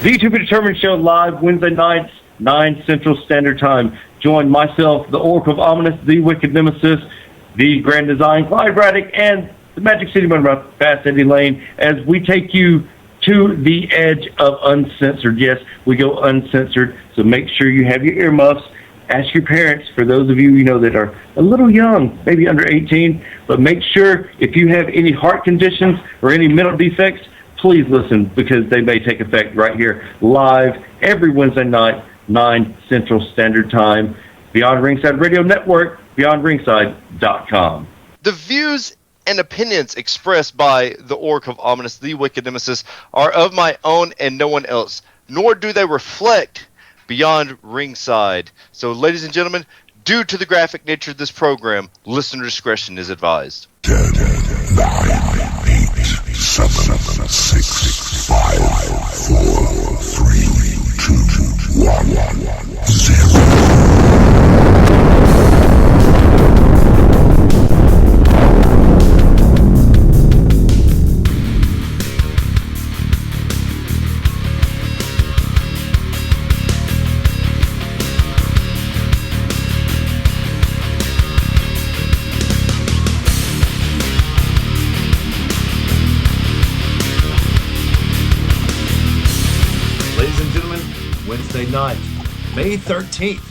The To Be Determined Show live Wednesday nights, 9 Central Standard Time. Join myself, the Oracle of Ominous, the Wicked Nemesis, the Grand Design, Clyde Braddock, and the Magic City Monroe, Fast Eddie Lane, as we take you to the edge of uncensored. Yes, we go uncensored, so make sure you have your earmuffs. Ask your parents, for those of you that are a little young, maybe under 18, but make sure if you have any heart conditions or any mental defects, please listen, because they may take effect right here live every Wednesday night, 9 Central Standard Time. Beyond Ringside Radio Network, beyondringside.com. The views and opinions expressed by the Oracle of Ominous, the Wicked Nemesis, are of my own and no one else, nor do they reflect Beyond Ringside. So, ladies and gentlemen, due to the graphic nature of this program, listener discretion is advised. 10, 9, 8, 7, 6, 5, 4, 3, 2, 1, 0. Wednesday night, May 13th.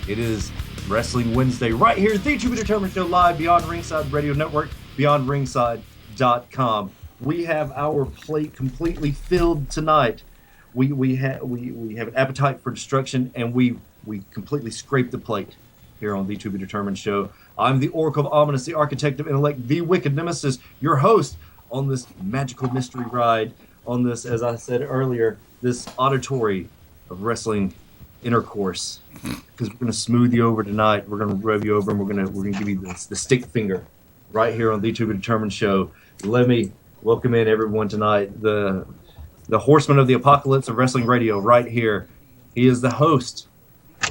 It is Wrestling Wednesday right here at the To Be Determined Show live, Beyond Ringside Radio Network, beyondringside.com. We have our plate completely filled tonight. We have an appetite for destruction, and we completely scrape the plate here on the To Be Determined Show. I'm the Oracle of Ominous, the Architect of Intellect, the Wicked Nemesis, your host on this magical mystery ride, on this, as I said earlier, this auditory of wrestling intercourse, because we're going to smooth you over tonight. We're going to rev you over, and we're going to give you the stick finger right here on the To Be Determined Show. Let me welcome in everyone tonight, the horseman of the apocalypse of wrestling radio right here. He is the host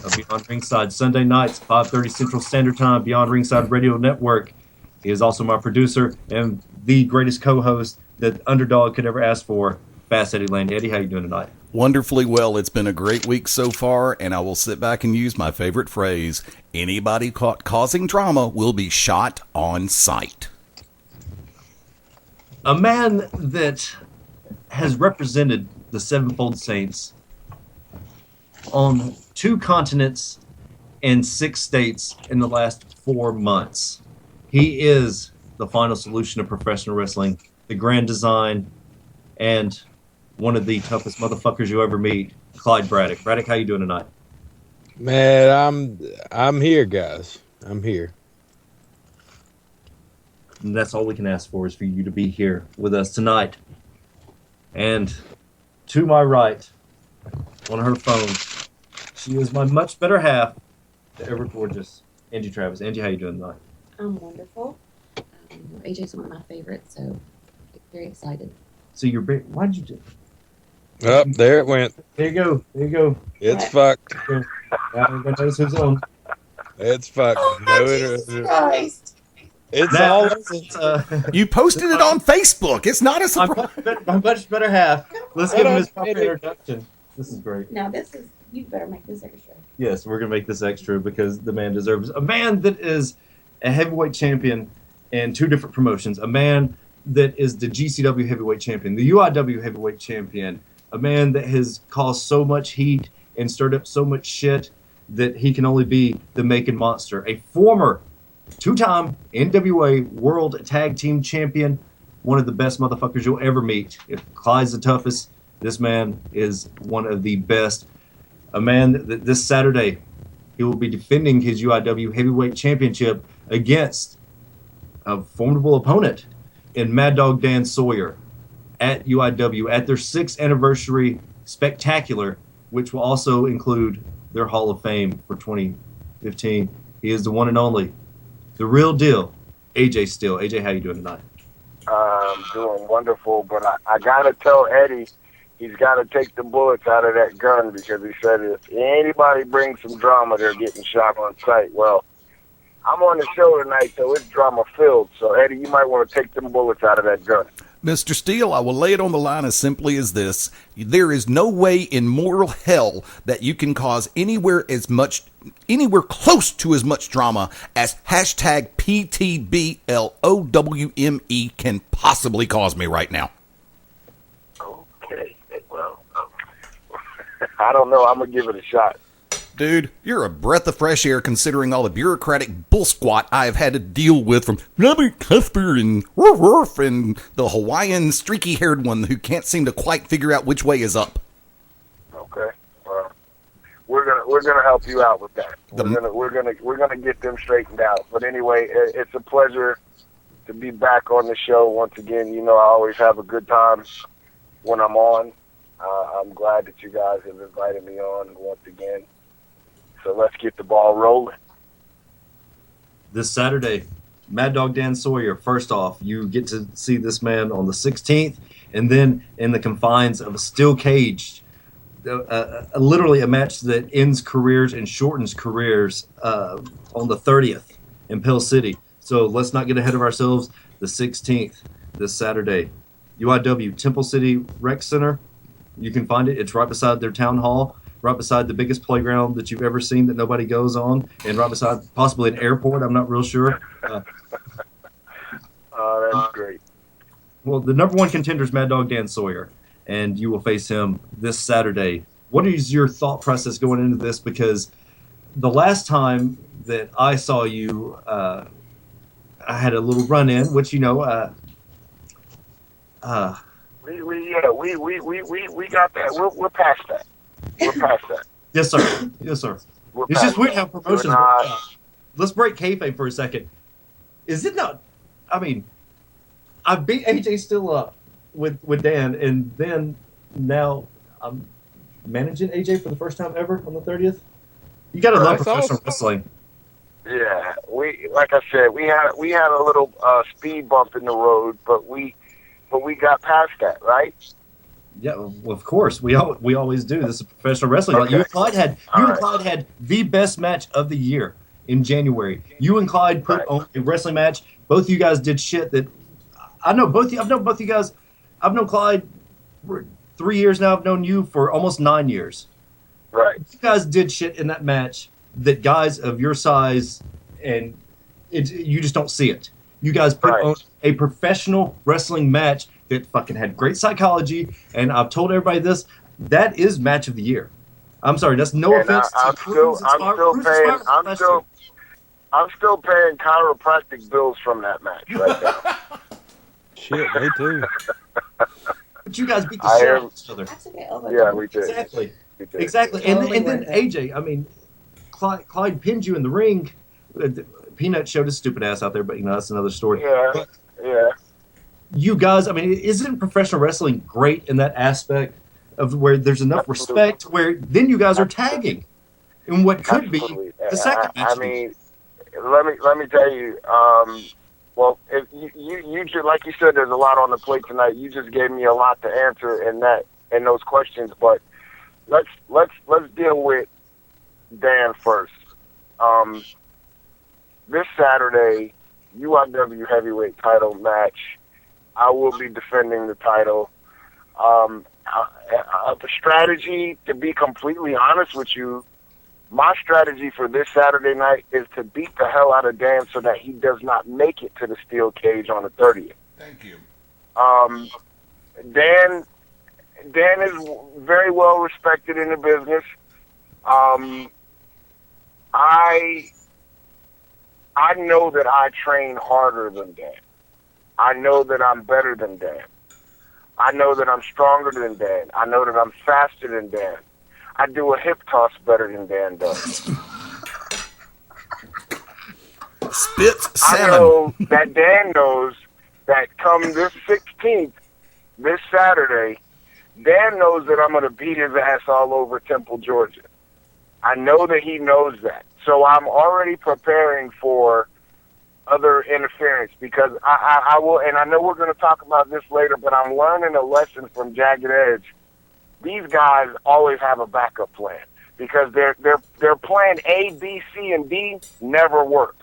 of Beyond Ringside Sunday nights, 5:30 Central Standard Time, Beyond Ringside Radio Network. He is also my producer and the greatest co-host that Underdog could ever ask for, Fast Eddie Lane. Eddie, how you doing tonight? Wonderfully well. It's been a great week so far, and I will sit back and use my favorite phrase: anybody caught causing drama will be shot on sight. A man that has represented the Sevenfold Saints on 2 continents and 6 states in the last 4 months. He is the final solution of professional wrestling, the Grand Design, and one of the toughest motherfuckers you ever meet, Clyde Braddock. Braddock, how you doing tonight? Man, I'm here, guys. I'm here. And that's all we can ask for, is for you to be here with us tonight. And to my right, on her phone, she is my much better half, the ever gorgeous Angie Travis. Angie, how you doing tonight? I'm wonderful. AJ's one of my favorites, so very excited. So why'd you do? Oh, there it went. There you go. There you go. It's fucked. Now we're gonna notice who's on. It's fucked. Oh, no, Jesus Christ. It's Now, all. You posted it on Facebook. It's not a surprise. my much better half. Let's give him his proper introduction. This is great. Now you better make this extra. Yes, we're gonna make this extra because the man deserves a man that is a heavyweight champion in 2 different promotions. A man that is the GCW heavyweight champion, the UIW heavyweight champion. A man that has caused so much heat and stirred up so much shit that he can only be the Macon Monster. A former 2-time NWA World Tag Team Champion. One of the best motherfuckers you'll ever meet. If Clyde's the toughest, this man is one of the best. A man that this Saturday, he will be defending his UIW Heavyweight Championship against a formidable opponent in Mad Dog Dan Sawyer at UIW at their 6th anniversary spectacular, which will also include their Hall of Fame for 2015. He is the one and only, the real deal, AJ Steele. AJ, how you doing tonight? I'm doing wonderful, but I gotta tell Eddie he's got to take the bullets out of that gun, because he said if anybody brings some drama, they're getting shot on sight. Well, I'm on the show tonight, so it's drama-filled. So, Eddie, you might want to take them bullets out of that gun. Mr. Steele, I will lay it on the line as simply as this. There is no way in mortal hell that you can cause anywhere close to as much drama as hashtag PTBLOWME can possibly cause me right now. Okay. Well, I don't know. I'm going to give it a shot. Dude, you're a breath of fresh air considering all the bureaucratic bull squat I have had to deal with from Robert Cuthbert and Roof and the Hawaiian streaky-haired one who can't seem to quite figure out which way is up. Okay. Well, we're gonna help you out with that. We're gonna get them straightened out. But anyway, it's a pleasure to be back on the show once again. You know, I always have a good time when I'm on. I'm glad that you guys have invited me on once again. So let's get the ball rolling. This Saturday, Mad Dog Dan Sawyer, first off, you get to see this man on the 16th, and then in the confines of a steel cage, literally a match that ends careers and shortens careers on the 30th in Pell City. So let's not get ahead of ourselves. The 16th, this Saturday, UIW, Temple City Rec Center. You can find it. It's right beside their town hall, right beside the biggest playground that you've ever seen that nobody goes on, and right beside possibly an airport. I'm not real sure. That's great. Well, the number one contender is Mad Dog Dan Sawyer, and you will face him this Saturday. What is your thought process going into this? Because the last time that I saw you, I had a little run-in, which, you know, we got that. We're past that. We're past that. Yes, sir. Yes, sir. It's just weird how promotions work out. Let's break kayfabe for a second. Is it not? I mean, I beat AJ still up with Dan, and then now I'm managing AJ for the first time ever on the 30th. You got to love professional wrestling. Yeah, like I said, we had a little speed bump in the road, but we got past that, right? Yeah, well, of course. We always do. This is professional wrestling. Okay. You and Clyde had the best match of the year in January. You and Clyde put on a wrestling match. Both of you guys did shit that I know both. I've known both of you guys. I've known Clyde for 3 years now. I've known you for almost 9 years. Right. You guys did shit in that match that guys of your size and you just don't see it. You guys put on a professional wrestling match that fucking had great psychology, and I've told everybody this. That is match of the year. I'm sorry, that's no offense. I'm still paying chiropractic bills from that match right now. Shit, me too. But you guys beat the shit out of each other. Yeah, we did. Exactly. And then AJ, I mean, Clyde pinned you in the ring. Peanut showed his stupid ass out there, but you know that's another story. Yeah. You guys, I mean, isn't professional wrestling great in that aspect of where there's enough respect wwhere then you guys are tagging in what could be the second match? I mean, let me tell you. Well, if you just, like you said, there's a lot on the plate tonight. You just gave me a lot to answer in those questions. But let's deal with Dan first. This Saturday, UIW heavyweight title match. I will be defending the title. The strategy, to be completely honest with you, my strategy for this Saturday night is to beat the hell out of Dan so that he does not make it to the steel cage on the 30th. Thank you. Dan is very well respected in the business. I know that I train harder than Dan. I know that I'm better than Dan. I know that I'm stronger than Dan. I know that I'm faster than Dan. I do a hip toss better than Dan does. Spits salmon. I know that Dan knows that come this 16th, this Saturday, Dan knows that I'm going to beat his ass all over Temple, Georgia. I know that he knows that. So I'm already preparing for other interference because I will, and I know we're going to talk about this later, but I'm learning a lesson from Jagged Edge. These guys always have a backup plan because their plan A, B, C, and D never work.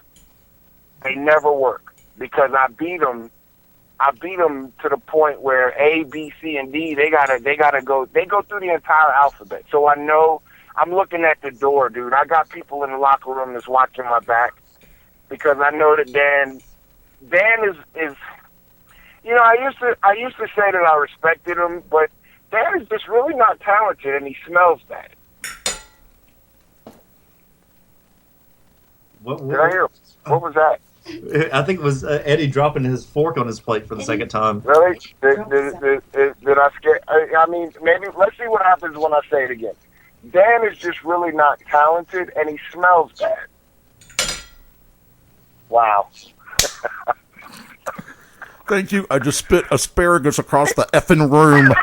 They never work because I beat them I beat them to the point where A, B, C, and D, they go through the entire alphabet. So I know I'm looking at the door, dude. I got people in the locker room that's watching my back because I know that Dan is you know, I used to say that I respected him, but Dan is just really not talented and he smells bad. Did I hear? What was that? I think it was Eddie dropping his fork on his plate for the second time. Really? Did I scare? I mean, maybe let's see what happens when I say it again. Dan is just really not talented, and he smells bad. Wow. Thank you. I just spit asparagus across the effing room.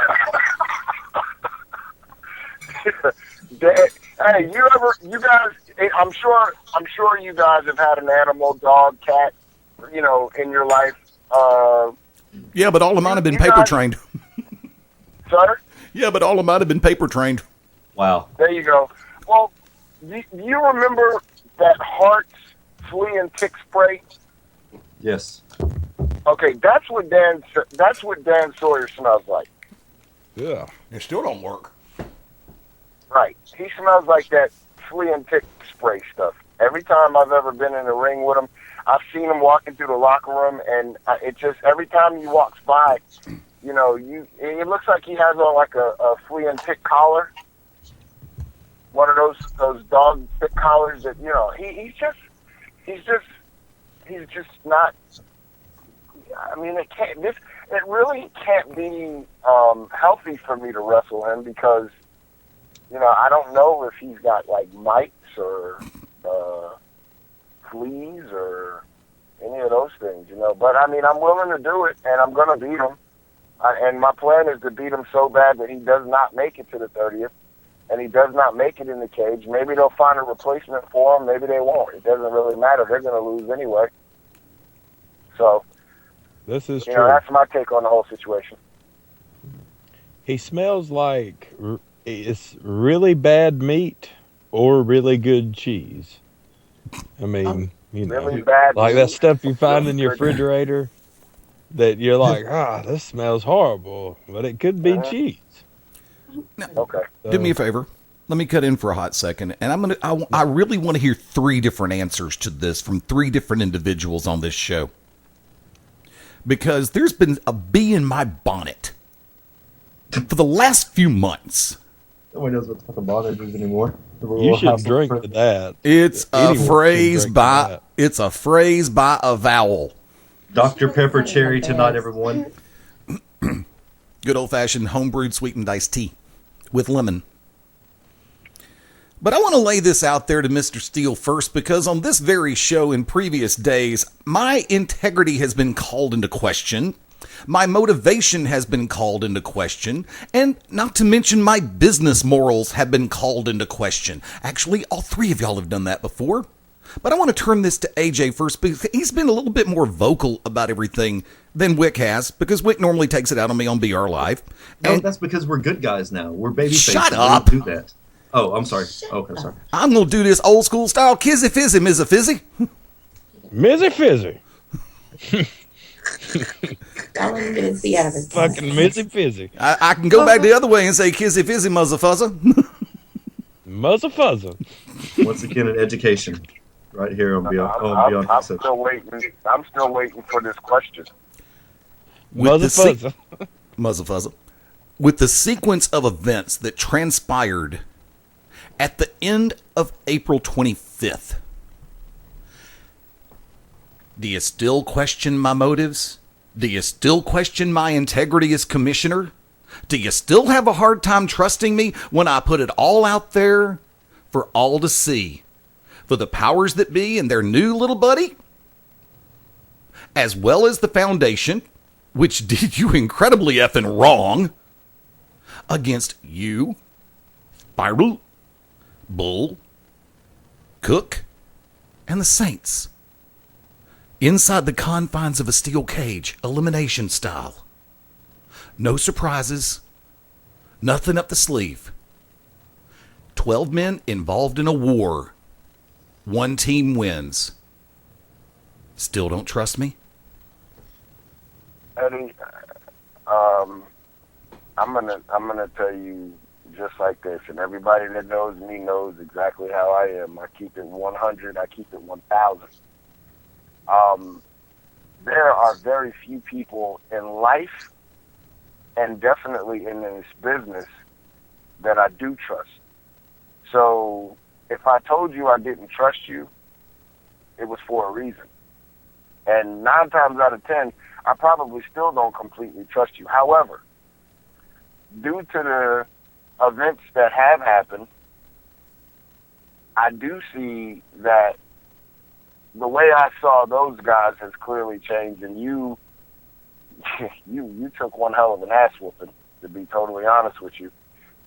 Hey, you guys, I'm sure you guys have had an animal, dog, cat, you know, in your life. Yeah, but all of mine have been paper trained. Sir? Yeah, but all of mine have been paper trained. Wow. There you go. Well, do you remember that Hart's flea and tick spray? Yes. Okay, that's what Dan Sawyer smells like. Yeah. It still don't work. Right. He smells like that flea and tick spray stuff. Every time I've ever been in the ring with him, I've seen him walking through the locker room, and it just every time he walks by, you know, it looks like he has on like a flea and tick collar, one of those dog tick collars that, you know, he's just not. I mean, it really can't be healthy for me to wrestle him because, you know, I don't know if he's got like mites or fleas or any of those things, you know. But I mean, I'm willing to do it, and I'm gonna beat him. And my plan is to beat him so bad that he does not make it to the 30th, and he does not make it in the cage. Maybe they'll find a replacement for him. Maybe they won't. It doesn't really matter. They're gonna lose anyway. So. This is You true. know, that's my take on the whole situation. He smells like it's really bad meat or really good cheese. I mean, you know, Really bad like meat. that stuff you find in your Really good- refrigerator that you're like, this smells horrible, but it could be Uh-huh. cheese. Okay. So, Do me a favor. Let me cut in for a hot second, and I really want to hear 3 different answers to this from 3 different individuals on this show. Because there's been a bee in my bonnet for the last few months. Nobody knows what the fucking bonnet is anymore. you should drink to that. It's a Anyone phrase can drink to by that. it's a phrase by a vowel. Dr. Pepper Cherry tonight, everyone. Good old fashioned homebrewed sweetened iced tea with lemon. But I want to lay this out there to Mr. Steele first, because on this very show in previous days, my integrity has been called into question, my motivation has been called into question, and not to mention my business morals have been called into question. Actually, all 3 of y'all have done that before. But I want to turn this to AJ first, because he's been a little bit more vocal about everything than Wick has, because Wick normally takes it out on me on BR Live. No, And that's because we're good guys now. We're baby faces. Shut We up. don't do that. Oh, I'm sorry. Okay, sorry. I'm going to do this old school style kizzy fizzy mizzy fizzy. Mizzy Fizzy. Y'all ain't gonna see out of it. Fucking Mizzy Fizzy. I can go back the other way and say kizzy fizzy muzza fuzza. Muzza Fuzza. Once again, an education right here on Beyond I'm Conception. still waiting. I'm still waiting for this question. With the Muzza Fuzza. Muzza fuzza. With the sequence of events that transpired at the end of April 25th, do you still question my motives? Do you still question my integrity as commissioner? Do you still have a hard time trusting me when I put it all out there for all to see? For the powers that be and their new little buddy? As well as the foundation, which did you incredibly effing wrong, against you, Spiral, Bull, Cook, and the Saints. Inside the confines of a steel cage, elimination style. No surprises, nothing up the sleeve. 12 men involved in a war. 1 team wins. Still don't trust me? Eddie, I'm gonna tell you just like this, and everybody that knows me knows exactly how I am. I keep it 100. I keep it 1,000. There are very few people in life, and definitely in this business, that I do trust. So if I told you I didn't trust you, it was for a reason. And 9 times out of 10, I probably still don't completely trust you. However, due to the events that have happened, I do see that the way I saw those guys has clearly changed, and you took one hell of an ass whooping, to be totally honest with you.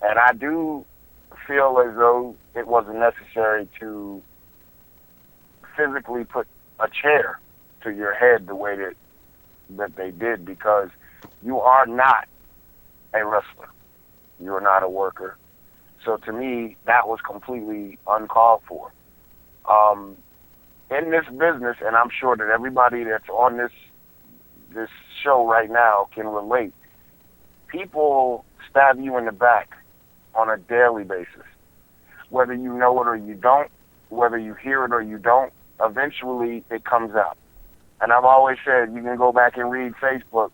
And I do feel as though it wasn't necessary to physically put a chair to your head the way that they did, because you are not a wrestler. You are not a worker. So to me, that was completely uncalled for. In this business, and I'm sure that everybody that's on this show right now can relate, people stab you in the back on a daily basis. Whether you know it or you don't, whether you hear it or you don't, eventually it comes out. And I've always said, you can go back and read Facebook,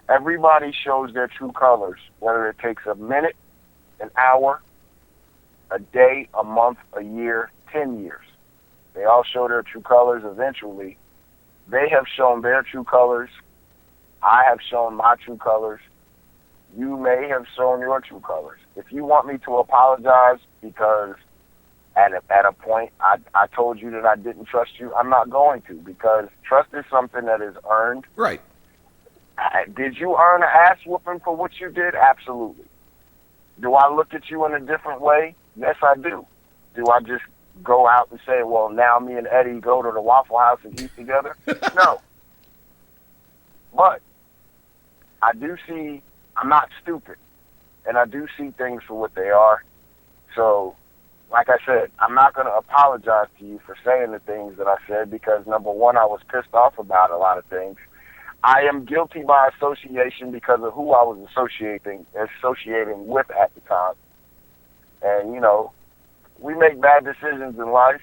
everybody shows their true colors, whether it takes a minute, an hour, a day, a month, a year, 10 years. They all show their true colors eventually. They have shown their true colors. I have shown my true colors. You may have shown your true colors. If you want me to apologize because at a point I told you that I didn't trust you, I'm not going to, because trust is something that is earned. Right. Did you earn an ass whooping for what you did? Absolutely. Do I look at you in a different way? Yes, I do. Do I just go out and say, well, now me and Eddie go to the Waffle House and eat together? No. But I do see, I'm not stupid, and I do see things for what they are. So, like I said, I'm not going to apologize to you for saying the things that I said, because, number one, I was pissed off about a lot of things. I am guilty by association because of who I was associating with at the time. And, you know, we make bad decisions in life.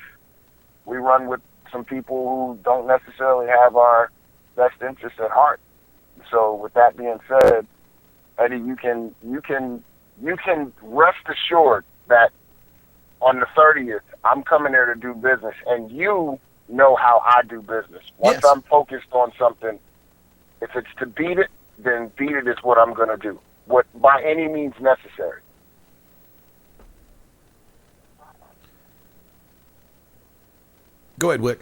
We run with some people who don't necessarily have our best interests at heart. So with that being said, Eddie, you can rest assured that on the 30th, I'm coming there to do business, and you know how I do business. Once Yes. I'm focused on something, if it's to beat it, then beat it is what I'm going to do, by any means necessary. Go ahead, Wick.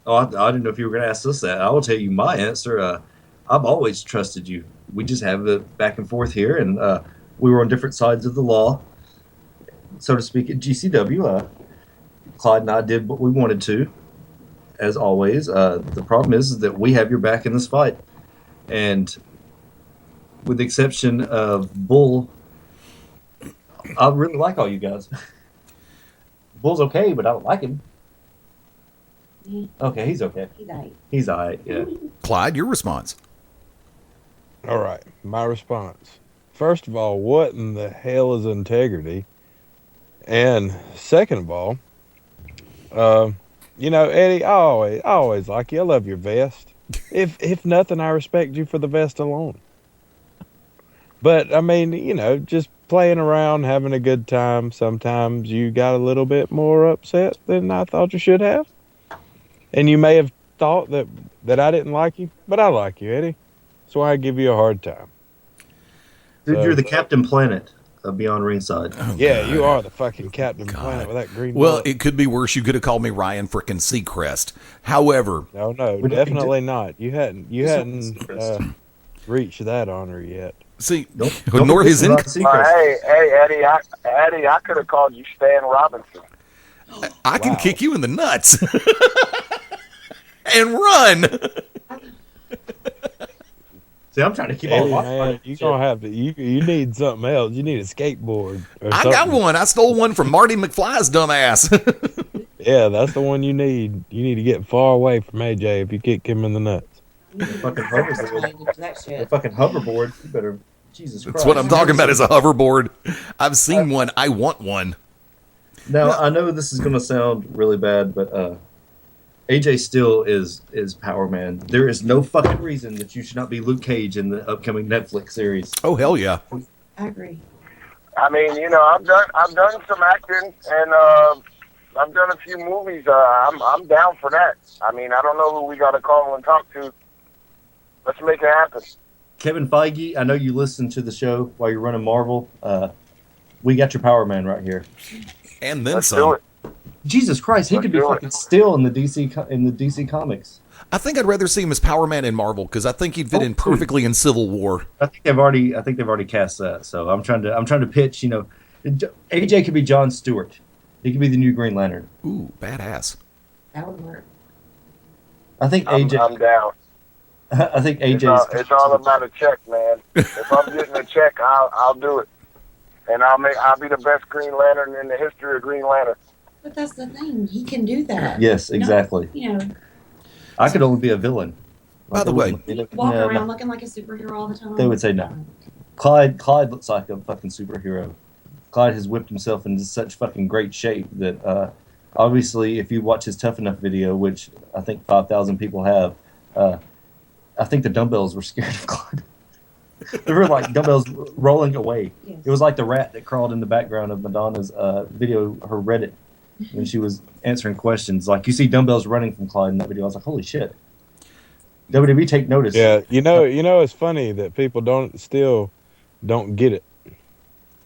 Oh, I didn't know if you were going to ask us that. I will tell you my answer. I've always trusted you. We just have a back and forth here, and we were on different sides of the law, so to speak, at GCW. Clyde and I did what we wanted to, as always. The problem is that we have your back in this fight, and with the exception of Bull, I really like all you guys. Bull's okay, but I don't like him. Okay, he's okay. He's right. He's all right, yeah. Clyde, your response. All right, my response. First of all, what in the hell is integrity? And second of all, you know, Eddie, I always like you. I love your vest. If nothing, I respect you for the vest alone. But I mean, you know, just playing around, having a good time. Sometimes you got a little bit more upset than I thought you should have. And you may have thought that I didn't like you, but I like you, Eddie. That's why I give you a hard time. Dude, So- you're the Captain Planet of Beyond Ringside. Oh, Yeah, God. you are the fucking Captain God. Planet with that green Well, belt. it could be worse. You could have called me Ryan frickin' Seacrest. However, No, We don't definitely not. You hadn't Seacrest. reached that honor yet. see, Don't nor his forget about income. Seacrest. Hey, Eddie, I could have called you Stan Robinson. I can Wow. kick you in the nuts and run. See, I'm trying to keep all Eddie, my man, you gonna have to. You need something else. You need a skateboard. Or I got something. one. I stole one from Marty McFly's dumbass. Yeah, that's the one you need. You need to get far away from AJ if you kick him in the nuts. Fucking hoverboard. Language, that The shit. fucking hoverboard. You better, Jesus Christ. That's what I'm talking about is a hoverboard. I've seen one. I want one. Now I know this is gonna sound really bad, but AJ still is Power Man. There is no fucking reason that you should not be Luke Cage in the upcoming Netflix series. Oh, hell yeah. I agree. I mean, I've done some acting, and I've done a few movies. I'm down for that. I mean, I don't know who we got to call and talk to. Let's make it happen. Kevin Feige, I know you listen to the show while you're running Marvel. We got your Power Man right here. And then Let's some. do it. Jesus Christ, he Let's could be do it. fucking still in the DC comics. I think I'd rather see him as Power Man in Marvel because I think he'd fit in perfectly in Civil War. I think they've already cast that. So I'm trying to pitch. AJ could be Jon Stewart. He could be the new Green Lantern. Ooh, badass. That would work. I think AJ. I'm down. I think It's AJ. it's all about a check, man. If I'm getting a check, I'll do it, and I'll be the best Green Lantern in the history of Green Lantern. But that's the thing. He can do that. Yes, exactly. You know, I could only be a villain. By the way, walk around looking like a superhero all the time. They would say no. Clyde looks like a fucking superhero. Clyde has whipped himself into such fucking great shape that obviously if you watch his Tough Enough video, which I think 5,000 people have, I think the dumbbells were scared of Clyde. They were like dumbbells rolling away. Yes. It was like the rat that crawled in the background of Madonna's video, her Reddit, when she was answering questions. Like you see dumbbells running from Clyde in that video. I was like, holy shit. WWE take notice. Yeah, it's funny that people don't get it.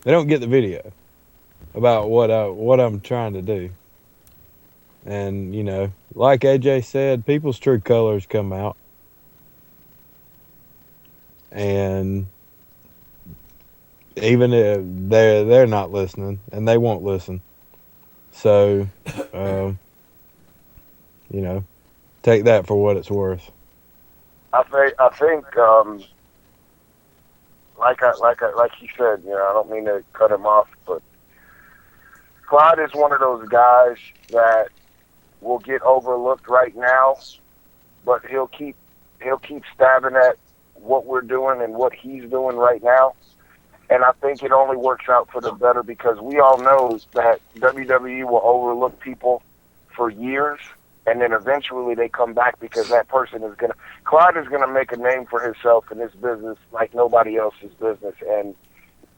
They don't get the video about what I'm trying to do. And like AJ said, people's true colors come out, and even if they're not listening, and they won't listen. So, take that for what it's worth. I think, like he said, I don't mean to cut him off, but Clyde is one of those guys that will get overlooked right now, but he'll keep stabbing at what we're doing and what he's doing right now. And I think it only works out for the better because we all know that WWE will overlook people for years, and then eventually they come back because that person is Clyde is gonna make a name for himself in this business like nobody else's business, and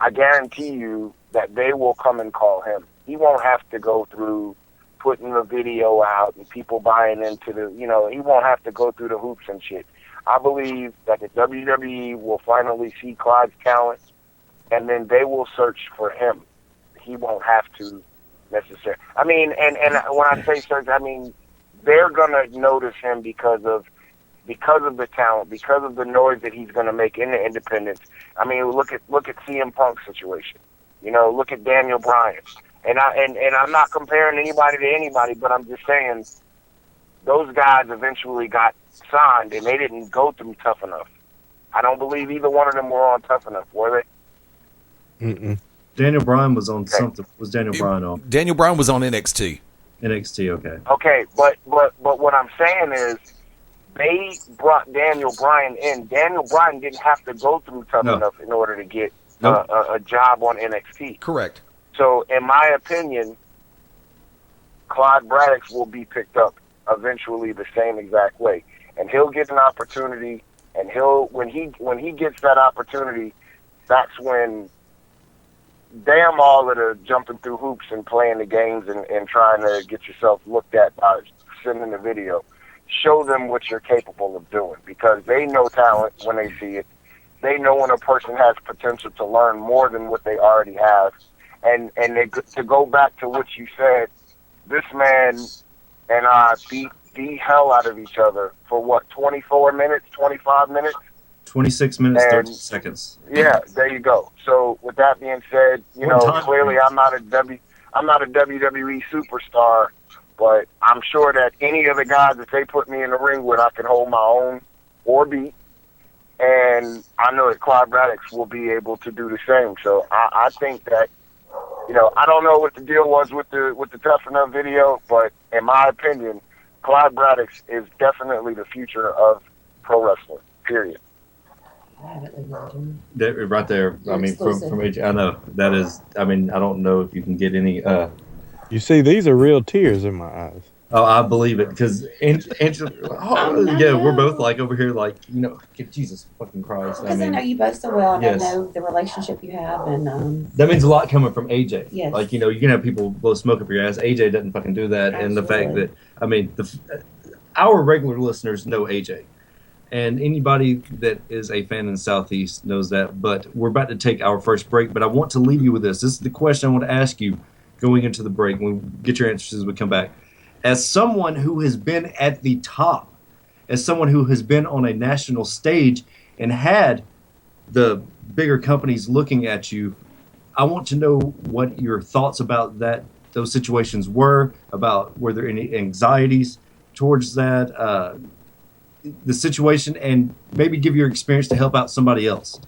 I guarantee you that they will come and call him. He won't have to go through putting the video out and people buying into he won't have to go through the hoops and shit. I believe that the WWE will finally see Clyde's talent, and then they will search for him. He won't have to necessarily. I mean, and when I say search, I mean they're gonna notice him because of the talent, because of the noise that he's gonna make in the independents. I mean, look at CM Punk's situation. Look at Daniel Bryan. And I'm not comparing anybody to anybody, but I'm just saying those guys eventually got signed and they didn't go through Tough Enough. I don't believe either one of them were on Tough Enough, were they? Mm-mm. Daniel Bryan was on something. Was Daniel Bryan on Daniel Bryan was on NXT. NXT? Okay. Okay, but what I'm saying is they brought Daniel Bryan in. Daniel Bryan didn't have to go through Tough Enough in order to get a job on NXT. Correct. So, in my opinion, Clyde Braddock will be picked up eventually the same exact way, and he'll get an opportunity. And when he gets that opportunity, that's when damn all of the jumping through hoops and playing the games and trying to get yourself looked at by sending the video. Show them what you're capable of doing because they know talent when they see it. They know when a person has potential to learn more than what they already have. And to go back to what you said, this man and I beat the hell out of each other for what, 24 minutes, 25 minutes? 26 minutes, 30 seconds. Yeah, there you go. So with that being said, clearly I'm not a WWE superstar, but I'm sure that any of the guys that they put me in the ring with, I can hold my own or beat. And I know that Clyde Braddock will be able to do the same. So I think that, I don't know what the deal was with the Tough Enough video, but in my opinion, Clyde Braddock is definitely the future of pro wrestling. Period. I have it labeled, Jim. That, right there. I mean, Exclusive. from AJ, I know that is. I mean, I don't know if you can get any. You see, these are real tears in my eyes. Oh, I believe it because Angela. Yeah, we're both like over here, like Jesus fucking Christ. Because I know you both so well, and yes. I know the relationship you have, and that means a lot coming from AJ. Yes. Like you can have people blow smoke up your ass. AJ doesn't fucking do that, and the fact Absolutely. that I mean, our regular listeners know AJ, and anybody that is a fan in the Southeast knows that. But we're about to take our first break. But I want to leave you with this. This is the question I want to ask you going into the break. We'll get your answers as we come back. As someone who has been at the top, as someone who has been on a national stage and had the bigger companies looking at you, I want to know what your thoughts about those situations were there any anxieties towards that, the situation, and maybe give your experience to help out somebody else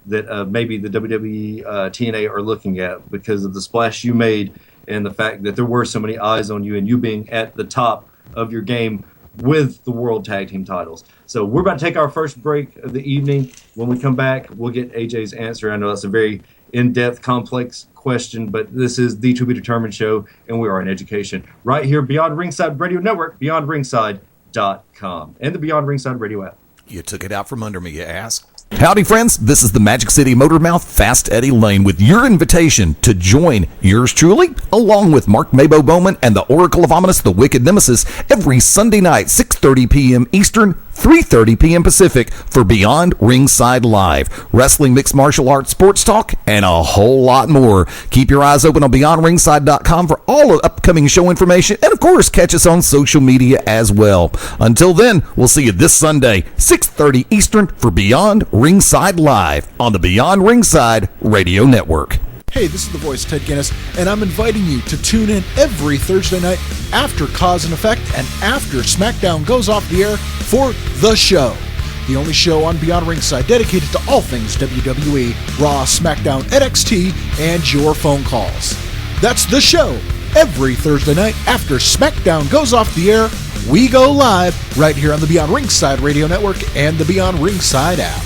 that maybe the WWE, TNA are looking at because of the splash you made and the fact that there were so many eyes on you and you being at the top of your game with the World Tag Team titles. So we're about to take our first break of the evening. When we come back, we'll get AJ's answer. I know that's a very in-depth, complex question, but this is the To Be Determined show, and we are in education. Right here, Beyond Ringside Radio Network, beyondringside.com, and the Beyond Ringside Radio app. You took it out from under me, you ass. Howdy, friends. This is the Magic City Motormouth, Fast Eddie Lane, with your invitation to join yours truly, along with Mark Mabo Bowman and the Oracle of Ominous, the Wicked Nemesis, every Sunday night, 6:30 p.m. Eastern, 3:30 p.m. Pacific, for Beyond Ringside Live. Wrestling, mixed martial arts, sports talk, and a whole lot more. Keep your eyes open on BeyondRingside.com for all of upcoming show information, and of course, catch us on social media as well. Until then, we'll see you this Sunday, 6:30 Eastern, for Beyond Ringside Live on the Beyond Ringside Radio Network. Hey, this is the voice, Ted Guinness, and I'm inviting you to tune in every Thursday night after Cause and Effect and after SmackDown goes off the air for The Show, the only show on Beyond Ringside dedicated to all things WWE, Raw, SmackDown, NXT, and your phone calls. That's The Show. Every Thursday night after SmackDown goes off the air, we go live right here on the Beyond Ringside Radio Network and the Beyond Ringside app.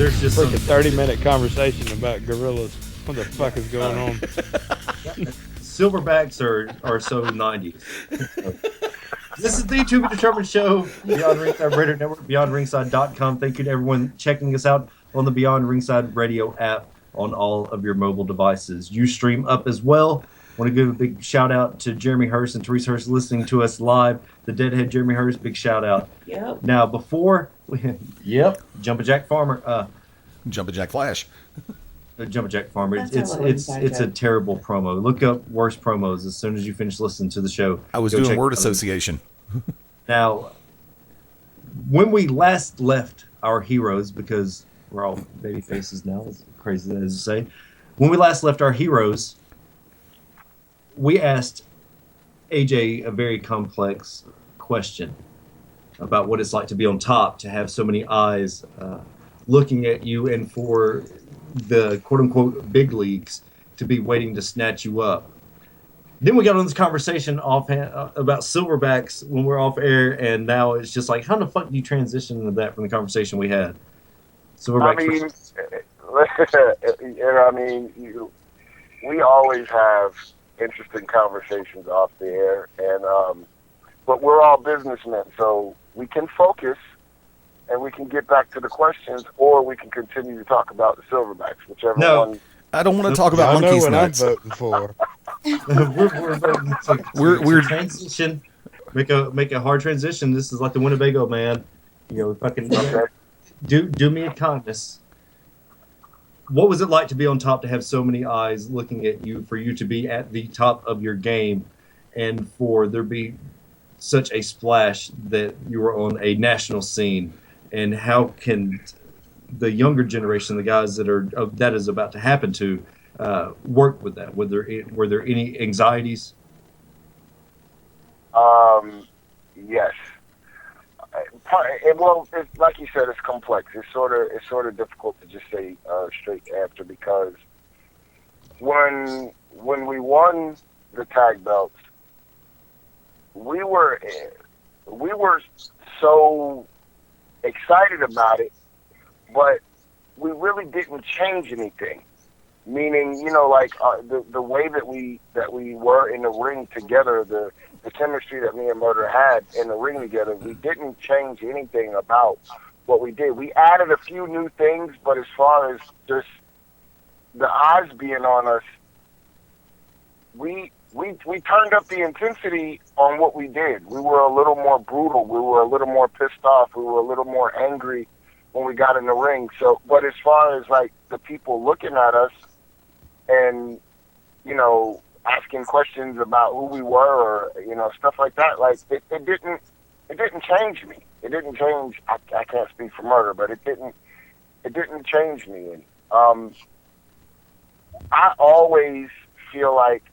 There's just Like a 30-minute conversation about gorillas. What the fuck is going on? Silverbacks are so 90s. This is the To Be Determined show, Beyond Ringside Radio Network, BeyondRingside.com. Thank you to everyone checking us out on the Beyond Ringside Radio app on all of your mobile devices. You stream up as well. Want to give a big shout out to Jeremy Hurst and Teresa Hurst listening to us live. The Deadhead Jeremy Hurst, big shout out. Yep. Now Jumpin' Jack Farmer. Jumpin' Jack Flash. Jumpin' Jack Farmer. That's It's a terrible promo. Look up worst promos as soon as you finish listening to the show. I was Go doing check word it out. association. Now, when we last left our heroes, because we're all baby faces now, as crazy as that is to say, when we last left our heroes, we asked AJ a very complex question about what it's like to be on top, to have so many eyes looking at you, and for the quote-unquote big leagues to be waiting to snatch you up. Then we got on this conversation offhand about silverbacks when we're off air, and now it's just like, how the fuck do you transition into that from the conversation we had? Silverbacks. We always have interesting conversations off the air, and but we're all businessmen, so we can focus and we can get back to the questions, or we can continue to talk about the silverbacks, whichever one. I don't want to talk about I know monkeys what nuts. I'm voting for. we're transition. Make a hard transition. This is like the Winnebago man. Fucking do me a kindness. What was it like to be on top, to have so many eyes looking at you, for you to be at the top of your game, and for there be such a splash that you were on a national scene? And how can the younger generation, the guys that is about to happen to, work with that? Were there any anxieties? Yes. It's, like you said, it's complex. It's sort of difficult to just say straight answer, because when we won the tag belts, we were so excited about it, but we really didn't change anything. Meaning, like the way that we were in the ring together, the chemistry that me and Murder had in the ring together, we didn't change anything about what we did. We added a few new things, but as far as just the eyes being on us, we turned up the intensity on what we did. We were a little more brutal. We were a little more pissed off. We were a little more angry when we got in the ring. So, but as far as like the people looking at us and, asking questions about who we were or, stuff like that, like it didn't change me. It didn't change. I can't speak for Murder, but it didn't change me. And, I always feel like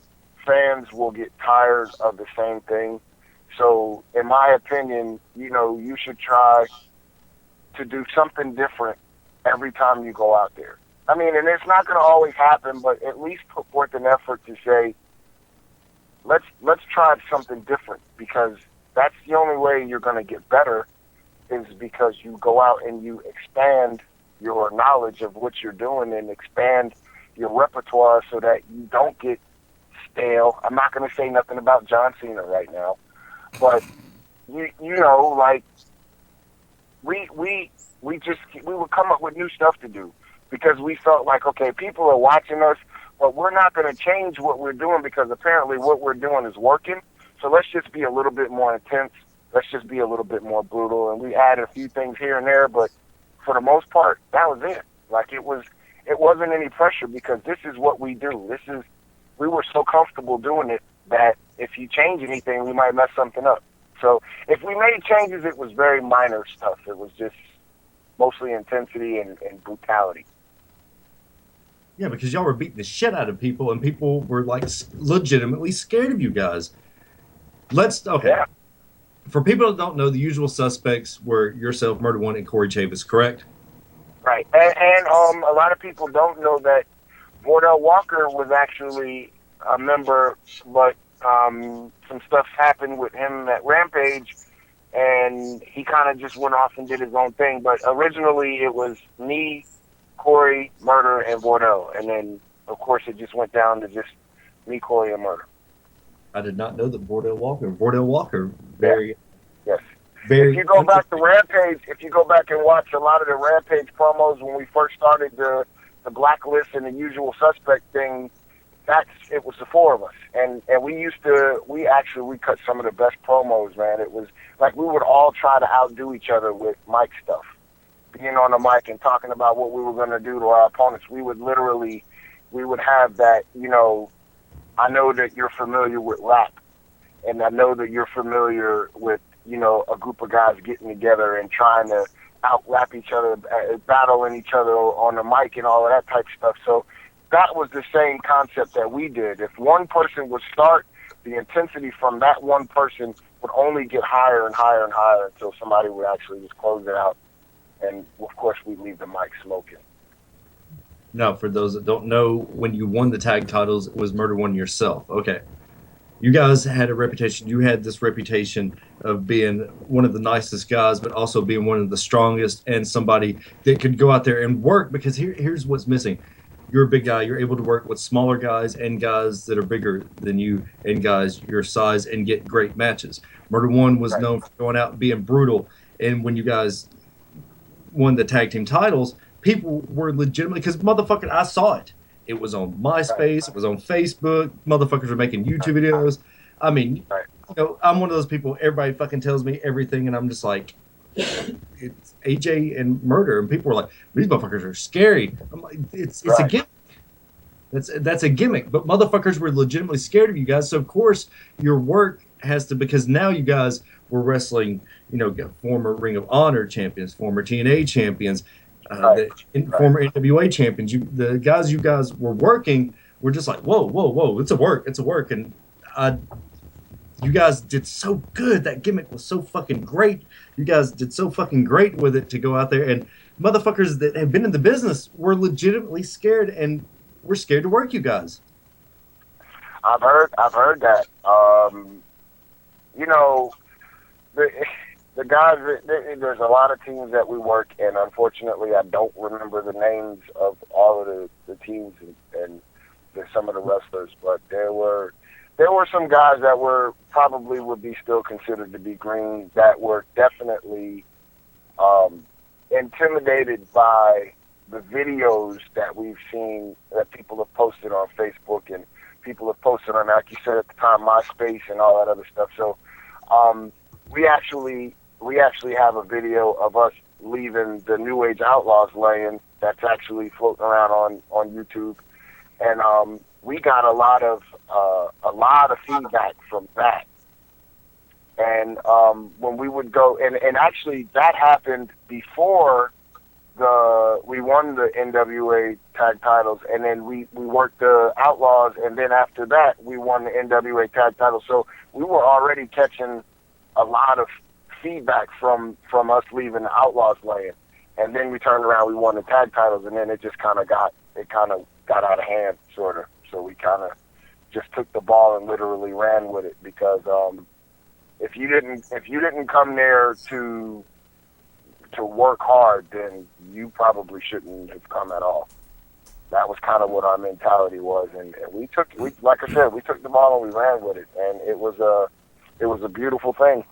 fans will get tired of the same thing. So, in my opinion, you should try to do something different every time you go out there. I mean, and it's not going to always happen, but at least put forth an effort to say, let's try something different, because that's the only way you're going to get better, is because you go out and you expand your knowledge of what you're doing and expand your repertoire so that you don't get stale. I'm not going to say nothing about John Cena right now, but like we would come up with new stuff to do, because we felt like, okay, people are watching us, but we're not going to change what we're doing because apparently what we're doing is working. So let's just be a little bit more intense. Let's just be a little bit more brutal. And we added a few things here and there, but for the most part, that was it. Like it wasn't any pressure, because this is what we do. We were so comfortable doing it that if you change anything, we might mess something up. So if we made changes, it was very minor stuff. It was just mostly intensity and brutality. Yeah, because y'all were beating the shit out of people, and people were like legitimately scared of you guys. Yeah. For people that don't know, the usual suspects were yourself, Murder One, and Corey Chavis, correct? Right, and a lot of people don't know that Wardell Walker was actually a member, but some stuff happened with him at Rampage, and he kind of just went off and did his own thing. But originally, it was me, Corey, Murder, and Wardell, and then of course it just went down to just me, Corey, and Murder. I did not know that Wardell Walker, very. Yes. Very. If you go back to Rampage, if you go back and watch a lot of the Rampage promos when we first started the Blacklist and the Usual Suspect thing, it was the four of us, and we cut some of the best promos, man. It was like we would all try to outdo each other with mic stuff, being on the mic and talking about what we were going to do to our opponents. We would have that, I know that you're familiar with rap, and I know that you're familiar with, a group of guys getting together and trying to out-rap each other, battling each other on the mic and all of that type of stuff. So that was the same concept that we did. If one person would start, the intensity from that one person would only get higher and higher and higher until somebody would actually just close it out. And, of course, we'd leave the mic smoking. Now, for those that don't know, when you won the tag titles, it was Murder One yourself. Okay. You guys had a reputation. You had this reputation of being one of the nicest guys, but also being one of the strongest and somebody that could go out there and work, because here's what's missing. You're a big guy. You're able to work with smaller guys and guys that are bigger than you and guys your size and get great matches. Murder One was known for going out and being brutal. And when you guys won the tag team titles, people were legitimately, because motherfucker, I saw it. It was on MySpace. It was on Facebook. Motherfuckers were making YouTube videos. I mean, I'm one of those people, everybody fucking tells me everything, and I'm just like, it's AJ and Murder, and people are like, these motherfuckers are scary. I'm like, it's a gimmick. That's a gimmick, but motherfuckers were legitimately scared of you guys. So of course your work has to, because now you guys were wrestling, former Ring of Honor champions, former TNA champions. Former NWA champions. The guys you guys were working were just like, whoa, it's a work. And you guys did so good. That gimmick was so fucking great. You guys did so fucking great with it to go out there. And motherfuckers that have been in the business were legitimately scared, and we're scared to work you guys. I've heard that. You know, the guys, there's a lot of teams that we work, and unfortunately I don't remember the names of all of the teams and some of the wrestlers, but there were some guys that were probably would be still considered to be green that were definitely intimidated by the videos that we've seen that people have posted on Facebook and people have posted on, like you said at the time, MySpace and all that other stuff. So we actually have a video of us leaving the New Age Outlaws lane that's actually floating around on YouTube, and we got a lot of feedback from that. And when we would go, and actually that happened before we won the NWA tag titles, and then we worked the Outlaws, and then after that we won the NWA tag titles. So we were already catching a lot of feedback from us leaving the Outlaws lane, and then we turned around, we won the tag titles, and then it just kind of got out of hand, sort of. So we kind of just took the ball and literally ran with it, because if you didn't come there to work hard, then you probably shouldn't have come at all. That was kind of what our mentality was, and like I said, we took the ball and we ran with it, and it was a beautiful thing.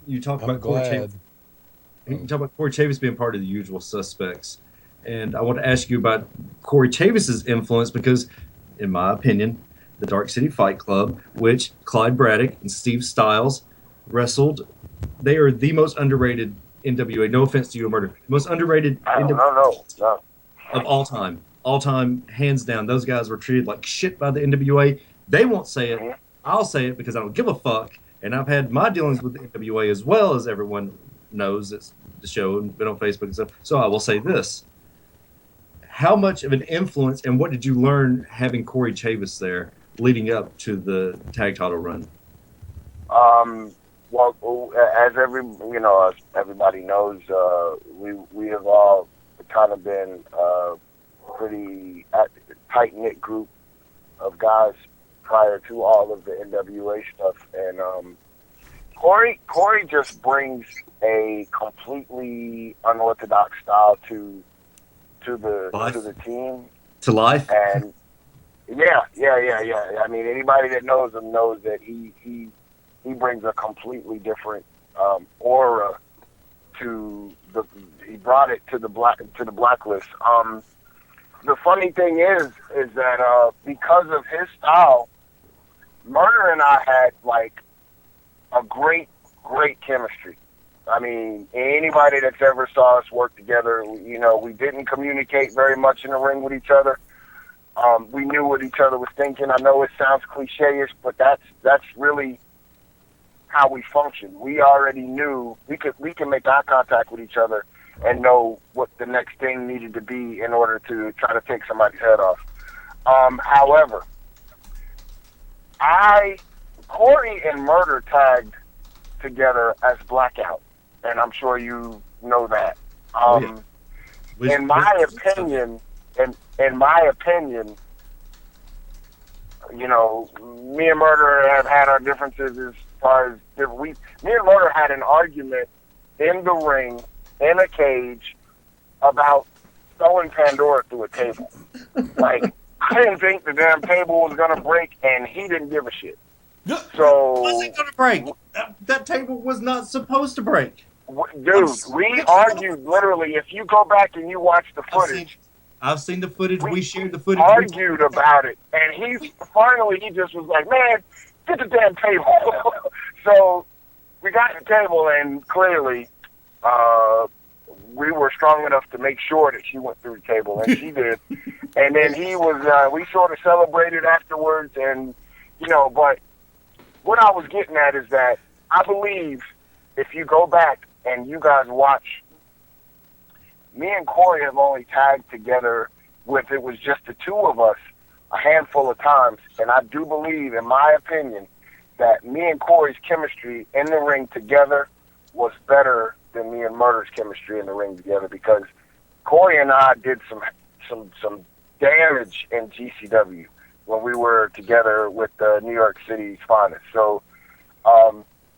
You talk about Corey Chavis. You talk about Corey Chavis being part of the Usual Suspects, and I want to ask you about Corey Chavis's influence, because, in my opinion, the Dark City Fight Club, which Clyde Braddock and Steve Styles wrestled, they are the most underrated NWA. No offense to you, Murder. Most underrated NWA of all time. All time, hands down. Those guys were treated like shit by the NWA. They won't say it. I'll say it because I don't give a fuck. And I've had my dealings with the NWA as well, as everyone knows. It's the show and been on Facebook and stuff. So I will say this. How much of an influence and what did you learn having Corey Chavis there leading up to the tag title run? Well, as everybody knows, we have all kind of been a pretty tight-knit group of guys prior to all of the NWA stuff, and Corey just brings a completely unorthodox style to the team, to life, and yeah. I mean, anybody that knows him knows that he brings a completely different aura he brought it to the Blacklist. The funny thing is that because of his style, Murder and I had like a great chemistry. I mean, anybody that's ever saw us work together, we didn't communicate very much in the ring with each other. We knew what each other was thinking. I know it sounds cliche-ish, but that's really how we function. We already knew we can make eye contact with each other and know what the next thing needed to be in order to try to take somebody's head off. However, Corey and Murder tagged together as Blackout, and I'm sure you know that. In my opinion, me and Murder have had our differences as far as me and Murder had an argument in the ring, in a cage, about throwing Pandora through a table. Like, I didn't think the damn table was going to break, and he didn't give a shit. So, was it going to break? That table was not supposed to break. Dude, we argued literally. If you go back and you watch the footage, I've seen the footage. We shared the footage. Argued about it, and he just was like, "Man, get the damn table." So we got the table, and clearly, we were strong enough to make sure that she went through the table, and she did. And then he was. We sort of celebrated afterwards, and but what I was getting at is that I believe if you go back and you guys watch me and Corey have only tagged together with, it was just the two of us a handful of times, and I do believe, in my opinion, that me and Corey's chemistry in the ring together was better than me and Murder's chemistry in the ring together, because Corey and I did some damage in GCW when we were together with New York City's finest. So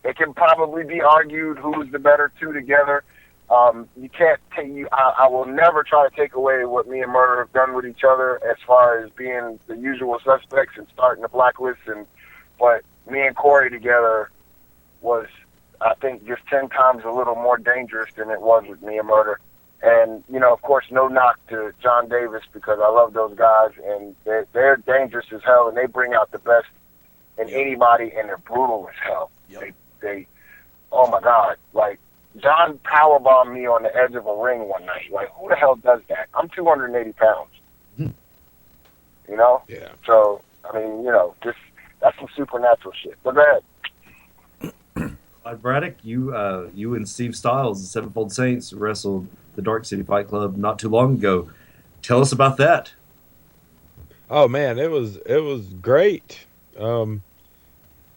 it can probably be argued who's the better two together. You can't take I will never try to take away what me and Murder have done with each other as far as being the usual suspects and starting the blacklist. But me and Corey together was, I think, just 10 times a little more dangerous than it was with me and Murder. And, you know, of course, no knock to John Davis, because I love those guys, and they're dangerous as hell, and they bring out the best in anybody, and they're brutal as hell. Yep. They oh my God, like, John powerbombed me on the edge of a ring one night. Like, who the hell does that? I'm 280 pounds. You know? Yeah. So, I mean, you know, that's some supernatural shit. But go ahead. Braddock, you and Steve Styles, the Sevenfold Saints, wrestled the Dark City Fight Club not too long ago. Tell us about that. Oh man, it was great. I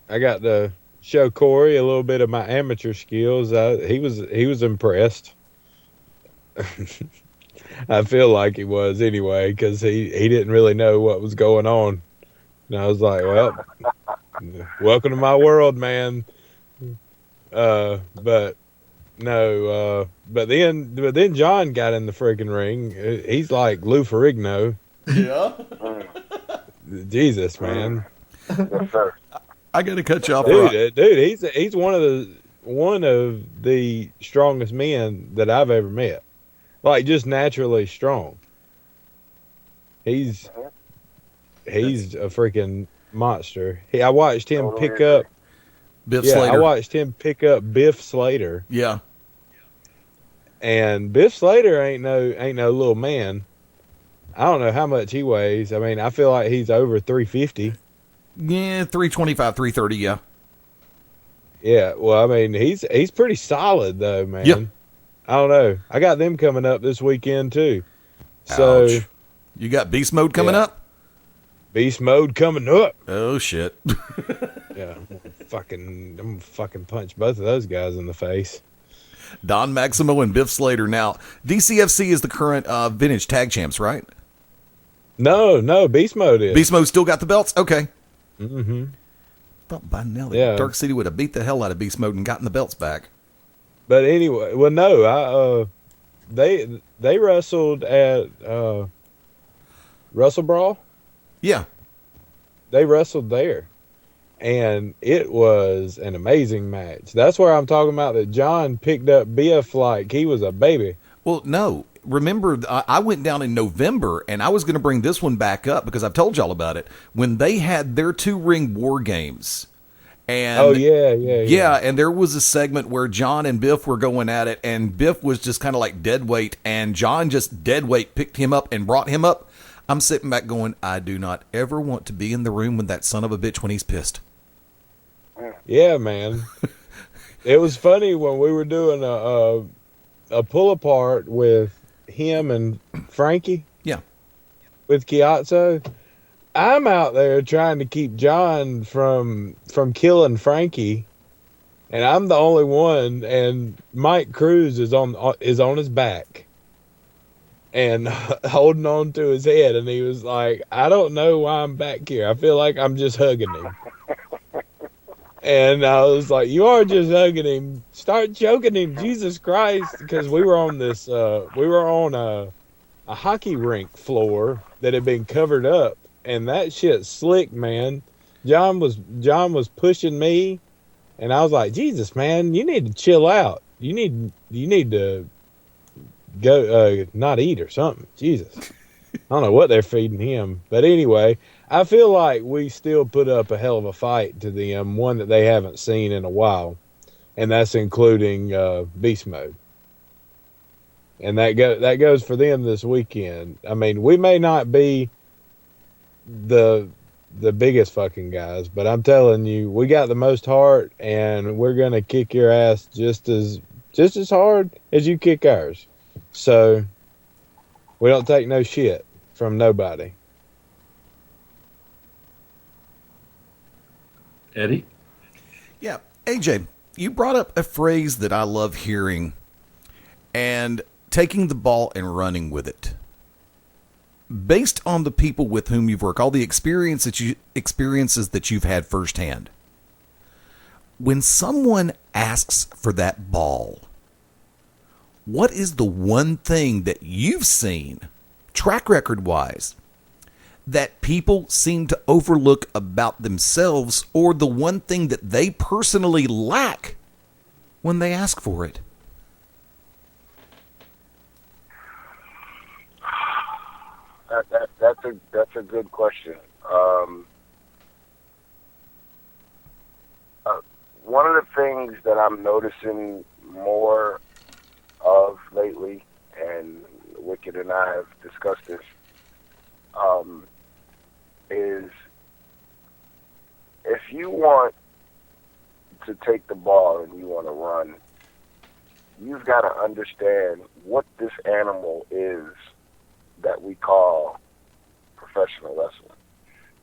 got to show Corey a little bit of my amateur skills. He was impressed. I feel like he was anyway, because he didn't really know what was going on. And I was like, well, welcome to my world, man. But then John got in the freaking ring. He's like Lou Ferrigno. Yeah. Jesus, man. Yes, sir. I got to cut you off. Dude, he's one of the strongest men that I've ever met. Like, just naturally strong. He's a freaking monster. I watched him pick up Biff Slater. I watched him pick up Biff Slater. Yeah. And Biff Slater ain't no little man. I don't know how much he weighs. I mean, I feel like he's over 350. Yeah, 325, 330, yeah. Yeah, well, I mean, he's pretty solid though, man. Yeah. I don't know. I got them coming up this weekend too. So Ouch. You got Beast Mode coming up? Beast Mode coming up. Oh shit. Yeah. I'm gonna fucking punch both of those guys in the face. Don Maximo and Biff Slater. Now, DCFC is the current vintage tag champs, right? No, Beast Mode is. Beast Mode still got the belts? Okay. Mm-hmm. Thought by now Yeah. Dark City would have beat the hell out of Beast Mode and gotten the belts back. But anyway, well, no, they wrestled at Wrestle Brawl. Yeah. They wrestled there, and it was an amazing match. That's where I'm talking about that John picked up Biff like he was a baby. Well, no. Remember, I went down in November, and I was going to bring this one back up because I've told y'all about it. When they had their 2-ring war games. And yeah, and there was a segment where John and Biff were going at it, and Biff was just kind of like dead weight, and John just dead weight picked him up and brought him up. I'm sitting back going, I do not ever want to be in the room with that son of a bitch when he's pissed. Yeah, man. It was funny when we were doing a pull apart with him and Frankie. Yeah. With Chiazzo. I'm out there trying to keep John from killing Frankie, and I'm the only one, and Mike Cruz is on his back and holding on to his head, and he was like, I don't know why I'm back here. I feel like I'm just hugging him. And I was like, you are just hugging him. Start choking him, Jesus Christ. Because we were on a hockey rink floor that had been covered up. And that shit's slick, man. John was pushing me, and I was like, Jesus, man, you need to chill out. You need to go not eat or something. Jesus. I don't know what they're feeding him. But anyway, I feel like we still put up a hell of a fight to them, one that they haven't seen in a while. And that's including Beast Mode. And that goes for them this weekend. I mean, we may not be the biggest fucking guys, but I'm telling you, we got the most heart, and we're gonna kick your ass just as hard as you kick ours. So we don't take no shit from nobody. Eddie? Yeah, AJ, you brought up a phrase that I love hearing, and taking the ball and running with it. Based on the people with whom you've worked, all the experiences that you've had firsthand, when someone asks for that ball, what is the one thing that you've seen, track record wise, that people seem to overlook about themselves, or the one thing that they personally lack when they ask for it? That's a good question. One of the things that I'm noticing more of lately, and Wicked and I have discussed this, is if you want to take the ball and you want to run, you've got to understand what this animal is that we call professional wrestling.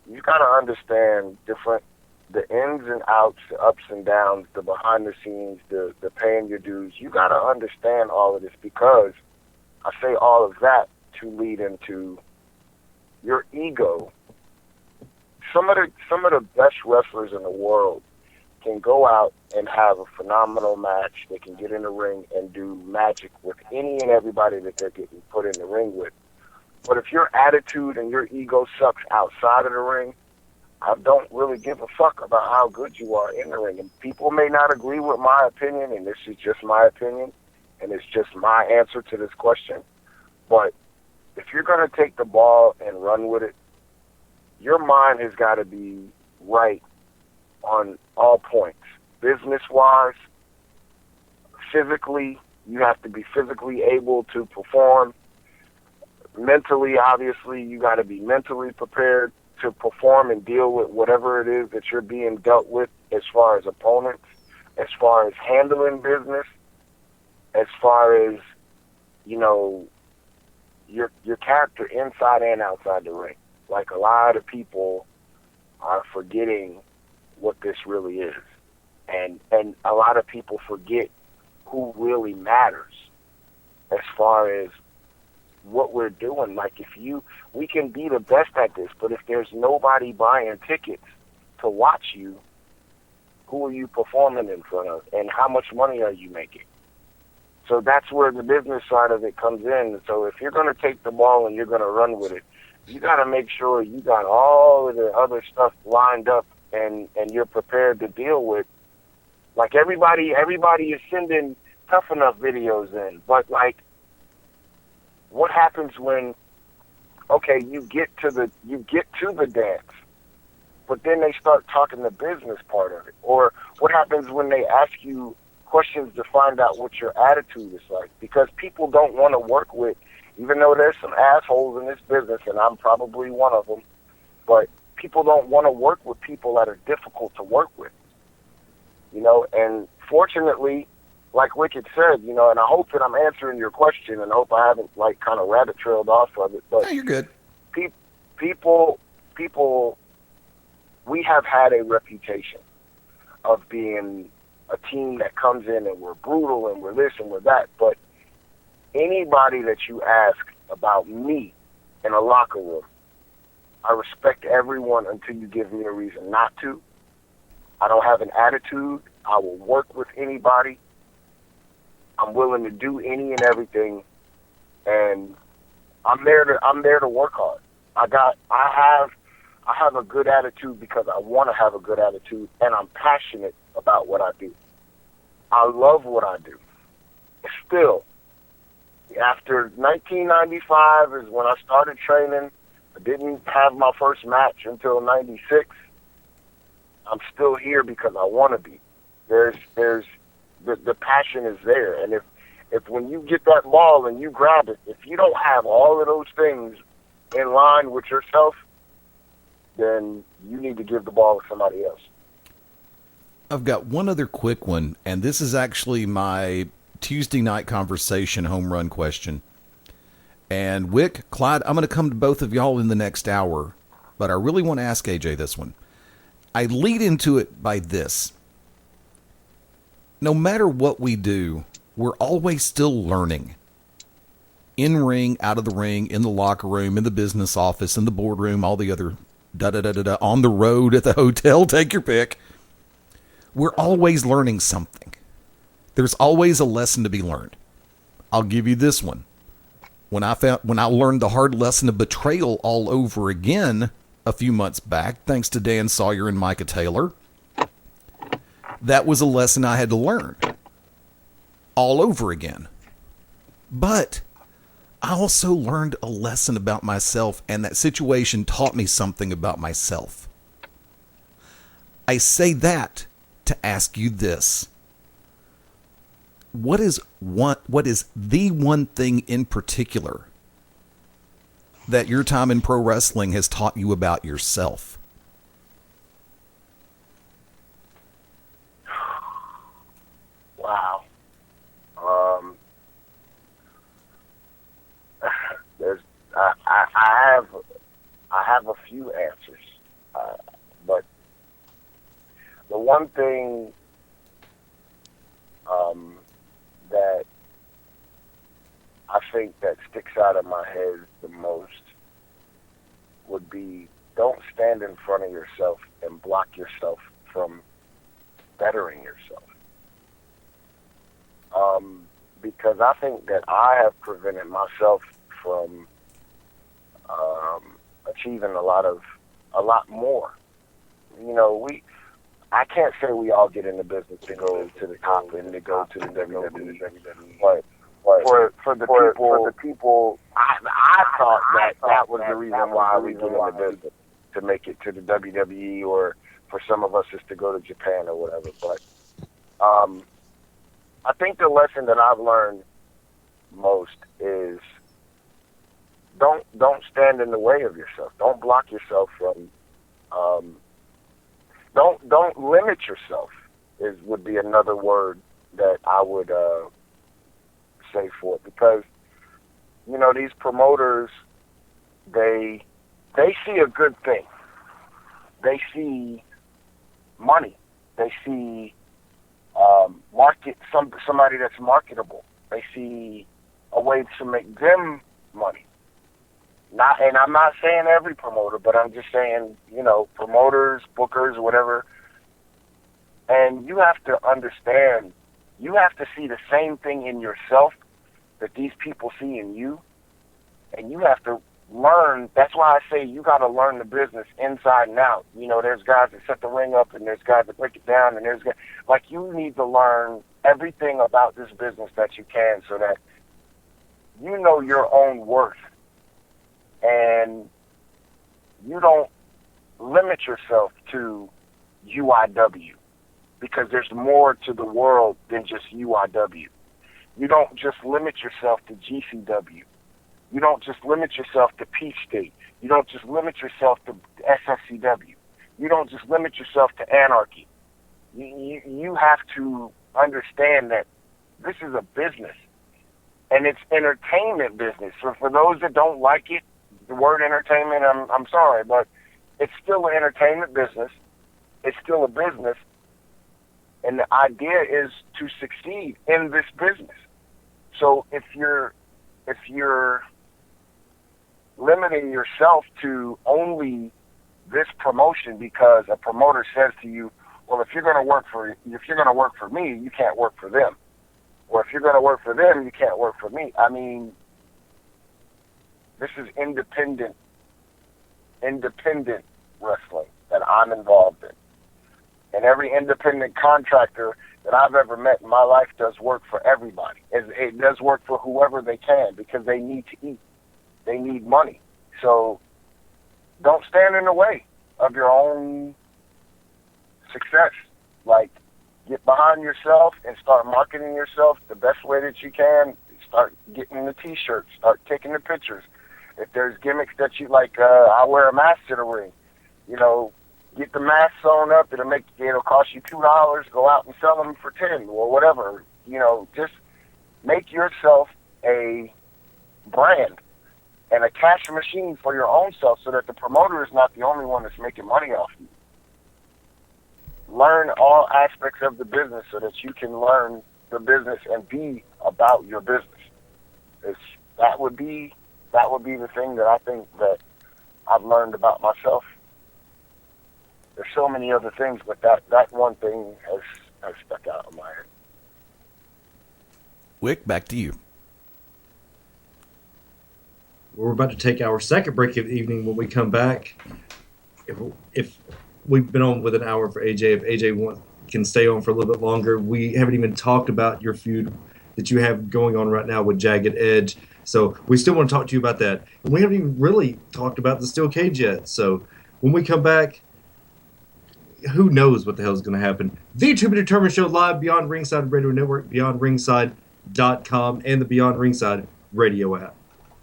You've got to understand the ins and outs, the ups and downs, the behind the scenes, the paying your dues. You got to understand all of this, because I say all of that to lead into your ego. Some of the best wrestlers in the world can go out and have a phenomenal match. They can get in the ring and do magic with any and everybody that they're getting put in the ring with. But if your attitude and your ego sucks outside of the ring, I don't really give a fuck about how good you are in the ring. And people may not agree with my opinion, and this is just my opinion, and it's just my answer to this question. But if you're going to take the ball and run with it, your mind has got to be right on all points. Business-wise, physically, you have to be physically able to perform. Mentally, obviously, you got to be mentally prepared to perform and deal with whatever it is that you're being dealt with, as far as opponents, as far as handling business, as far as, you know, your character inside and outside the ring. Like, a lot of people are forgetting what this really is. And a lot of people forget who really matters as far as what we're doing. Like, we can be the best at this, but if there's nobody buying tickets to watch you, who are you performing in front of, and how much money are you making? So that's where the business side of it comes in. So if you're going to take the ball and you're going to run with it, you got to make sure you got all of the other stuff lined up and you're prepared to deal with. Like, everybody is sending tough enough videos in, but like, what happens when, okay, you get to the dance, but then they start talking the business part of it? Or what happens when they ask you questions to find out what your attitude is like? Because people don't want to work with, even though there's some assholes in this business, and I'm probably one of them, but people don't want to work with people that are difficult to work with. You know, and fortunately, like Wicked said, you know, and I hope that I'm answering your question, and I hope I haven't, like, kind of rabbit trailed off of it. But no, you're good. People, we have had a reputation of being a team that comes in and we're brutal and we're this and we're that. But anybody that you ask about me in a locker room, I respect everyone until you give me a reason not to. I don't have an attitude. I will work with anybody. I'm willing to do any and everything, and I'm there to work hard. I have a good attitude because I want to have a good attitude, and I'm passionate about what I do. I love what I do. Still, after 1995 is when I started training. I didn't have my first match until 96. I'm still here because I want to be. There's the passion is there, and if when you get that ball and you grab it, if you don't have all of those things in line with yourself, then you need to give the ball to somebody else. I've got one other quick one, and this is actually my Tuesday night conversation home run question. And Wick, Clyde, I'm going to come to both of y'all in the next hour, but I really want to ask AJ this one. I lead into it by this. No matter what we do, we're always still learning. In ring, out of the ring, in the locker room, in the business office, in the boardroom, all the other da-da-da-da-da, on the road, at the hotel, take your pick. We're always learning something. There's always a lesson to be learned. I'll give you this one. When I learned the hard lesson of betrayal all over again a few months back, thanks to Dan Sawyer and Micah Taylor, that was a lesson I had to learn all over again. But I also learned a lesson about myself, and that situation taught me something about myself. I say that to ask you this. What is the one thing in particular that your time in pro wrestling has taught you about yourself? Wow. I have a few answers, but the one thing that I think that sticks out of my head the most would be, don't stand in front of yourself and block yourself from bettering yourself. Because I think that I have prevented myself from achieving a lot more. You know, I can't say we all get in the business to go to the top and to go to the WWE, but for the people, I thought that was the reason why we get in the business, to make it to the WWE, or for some of us is to go to Japan or whatever. But I think the lesson that I've learned most is don't stand in the way of yourself. Don't block yourself from. Don't limit yourself would be another word that I would say for it, because you know, these promoters, they see a good thing. They see money. They see somebody that's marketable. They see a way to make them money. And I'm not saying every promoter, but I'm just saying, you know, promoters, bookers, whatever. And you have to understand, you have to see the same thing in yourself that these people see in you. And you have to learn. That's why I say you got to learn the business inside and out. You know, there's guys that set the ring up, and there's guys that break it down, and there's guys, like, you need to learn everything about this business that you can, so that you know your own worth. And you don't limit yourself to UIW, because there's more to the world than just UIW. You don't just limit yourself to GCW. You don't just limit yourself to Peach State. You don't just limit yourself to SFCW. You don't just limit yourself to Anarchy. You have to understand that this is a business, and it's entertainment business. So for those that don't like it, the word entertainment, I'm sorry, but it's still an entertainment business. It's still a business, and the idea is to succeed in this business. So if you're limiting yourself to only this promotion because a promoter says to you, well, if you're going to work for me, you can't work for them, or if you're going to work for them, you can't work for me. I mean, this is independent wrestling that I'm involved in. And every independent contractor that I've ever met in my life does work for everybody. It does work for whoever they can, because they need to eat. They need money. So don't stand in the way of your own success. Like, get behind yourself and start marketing yourself the best way that you can. Start getting the T-shirts. Start taking the pictures. If there's gimmicks that you like, I wear a mask to the ring. You know, get the mask sewn up. It'll cost you $2. Go out and sell them for $10 or whatever. You know, just make yourself a brand and a cash machine for your own self so that the promoter is not the only one that's making money off you. Learn all aspects of the business so that you can learn the business and be about your business. That would be the thing that I think that I've learned about myself. There's so many other things, but that one thing has stuck out in my head. Wick, back to you. We're about to take our second break of the evening. When we come back, if we've been on with an hour for AJ, if AJ can stay on for a little bit longer, we haven't even talked about your feud that you have going on right now with Jagged Edge. So we still want to talk to you about that. And we haven't even really talked about the steel cage yet. So when we come back, who knows what the hell is going to happen. The To Be Determined Show live, Beyond Ringside Radio Network, BeyondRingside.com, and the Beyond Ringside radio app.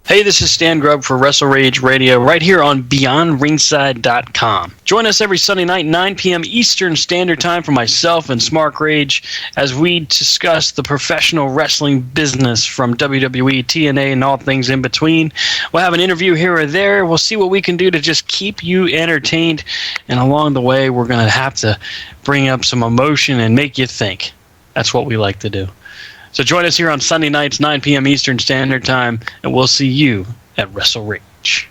Hey, this is Stan Grubb for Wrestle Rage Radio right here on BeyondRingside.com. Join us every Sunday night, 9 p.m. Eastern Standard Time for myself and Smart Rage as we discuss the professional wrestling business from WWE, TNA, and all things in between. We'll have an interview here or there. We'll see what we can do to just keep you entertained. And along the way, we're going to have to bring up some emotion and make you think. That's what we like to do. So join us here on Sunday nights, 9 p.m. Eastern Standard Time, and we'll see you at Wrestle Rage.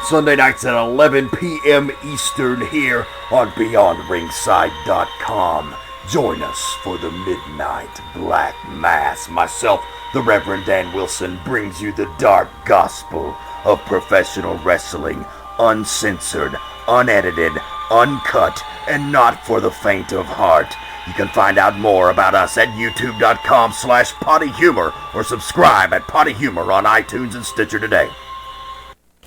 Sunday nights at 11 p.m. Eastern here on BeyondRingside.com. Join us for the Midnight Black Mass. Myself, the Reverend Dan Wilson, brings you the dark gospel of professional wrestling, uncensored, unedited, uncut, and not for the faint of heart. You can find out more about us at youtube.com/pottyhumor or subscribe at Potty Humor on iTunes and Stitcher today.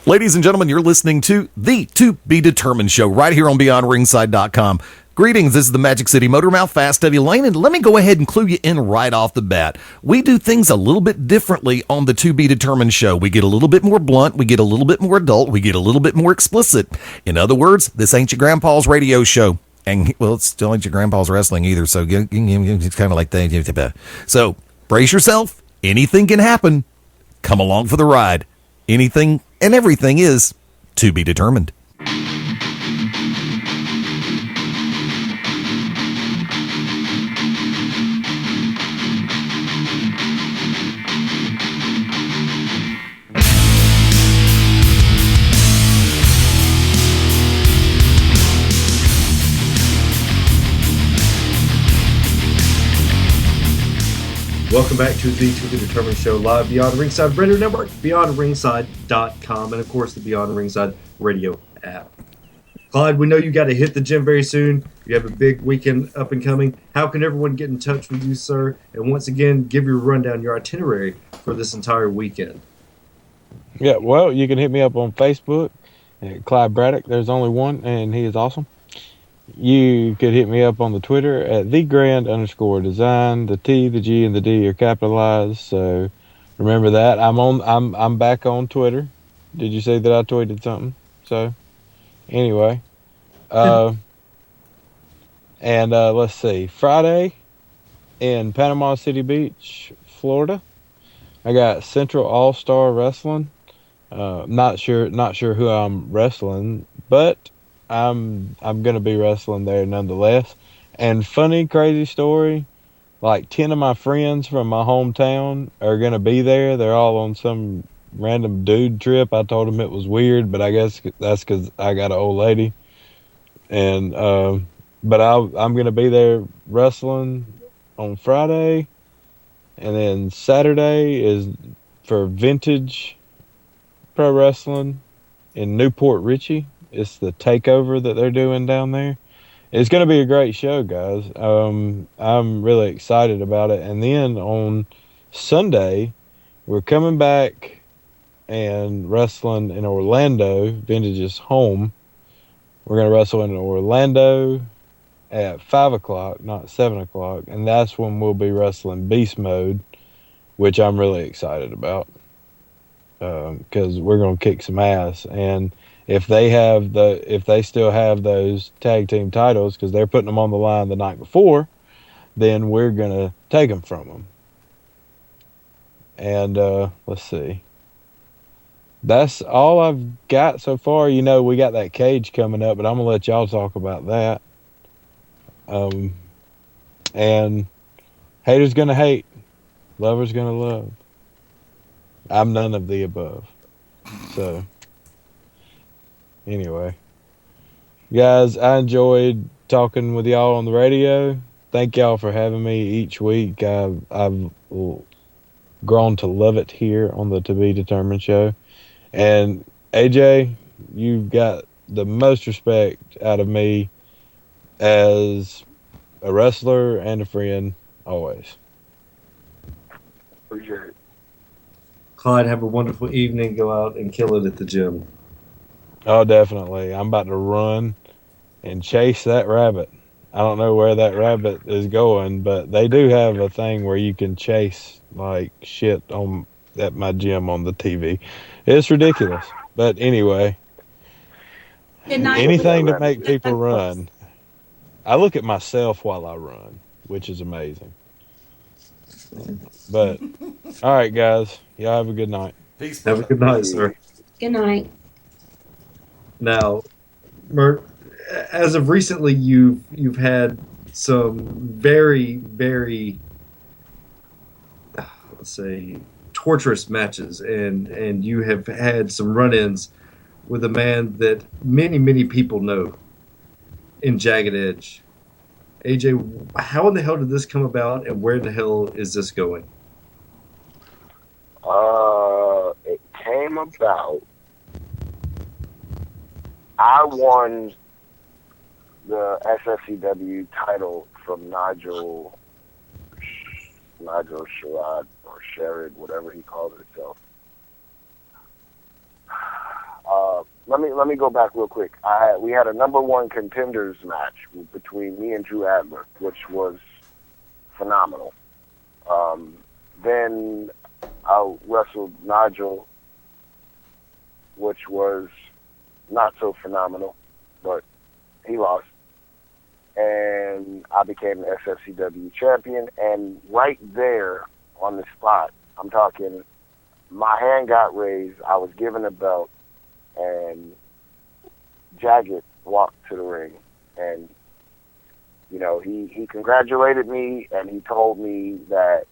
Ladies and gentlemen, you're listening to the To Be Determined Show right here on BeyondRingside.com. Greetings, this is the Magic City Motormouth, Fast Eddie Lane, and let me go ahead and clue you in right off the bat. We do things a little bit differently on the To Be Determined Show. We get a little bit more blunt, we get a little bit more adult, we get a little bit more explicit. In other words, this ain't your grandpa's radio show. And, well, it's still ain't your grandpa's wrestling either, so it's kind of like that. So, brace yourself. Anything can happen. Come along for the ride. Anything and everything is to be determined. Welcome back to the To Be Determined Show live, Beyond Ringside Radio Network, BeyondRingside.com, and of course the Beyond Ringside radio app. Clyde, we know you got to hit the gym very soon. You have a big weekend up and coming. How can everyone get in touch with you, sir? And once again, give your rundown, your itinerary for this entire weekend. Yeah, well, you can hit me up on Facebook, Clyde Braddock. There's only one, and he is awesome. You could hit me up on the Twitter at @thegrand_design. The T, the G, and the D are capitalized, so remember that. I'm back on Twitter. Did you say that I tweeted something? So anyway, and let's see. Friday in Panama City Beach, Florida, I got Central All Star Wrestling. Not sure who I'm wrestling, but I'm gonna be wrestling there nonetheless. And funny, crazy story, like 10 of my friends from my hometown are gonna be there. They're all on some random dude trip. I told them it was weird, but I guess that's because I got an old lady. And but I'm gonna be there wrestling on Friday, and then Saturday is for Vintage Pro Wrestling in Newport Richey. It's the takeover that they're doing down there. It's going to be a great show, guys. I'm really excited about it. And then on Sunday, we're coming back and wrestling in Orlando. Vintage is home. We're going to wrestle in Orlando at 5 o'clock, not 7 o'clock. And that's when we'll be wrestling Beast Mode, which I'm really excited about. Because we're going to kick some ass. And if they still have those tag team titles, because they're putting them on the line the night before, then we're gonna take them from them. And let's see. That's all I've got so far. You know, we got that cage coming up, but I'm gonna let y'all talk about that. And haters gonna hate, lovers gonna love. I'm none of the above. So, anyway, guys, I enjoyed talking with y'all on the radio. Thank y'all for having me each week. I've grown to love it here on the To Be Determined show. And AJ, you've got the most respect out of me as a wrestler and a friend, always. Appreciate it. Clyde, have a wonderful evening. Go out and kill it at the gym. Oh, definitely. I'm about to run and chase that rabbit. I don't know where that rabbit is going, but they do have a thing where you can chase like shit on at my gym on the TV. It's ridiculous. But anyway, Good night. anything to make people run. I look at myself while I run, which is amazing. But all right, guys, y'all have a good night. Peace. Have a good night, sir. Good night. Now, Mert, as of recently, you've had some very, very, let's say, torturous matches, and you have had some run-ins with a man that many people know in Jagged Edge. AJ, how in the hell did this come about, and where the hell is this going? It came about. I won the SFCW title from Nigel Sherrod or Sherrod, whatever he called it himself. Let me go back real quick. We had a number one contenders match between me and Drew Adler, which was phenomenal. Then I wrestled Nigel, which was not so phenomenal, but he lost. And I became the SFCW champion. And right there on the spot, I'm talking, my hand got raised, I was given a belt, and Jagged walked to the ring. And, you know, he congratulated me, and he told me that,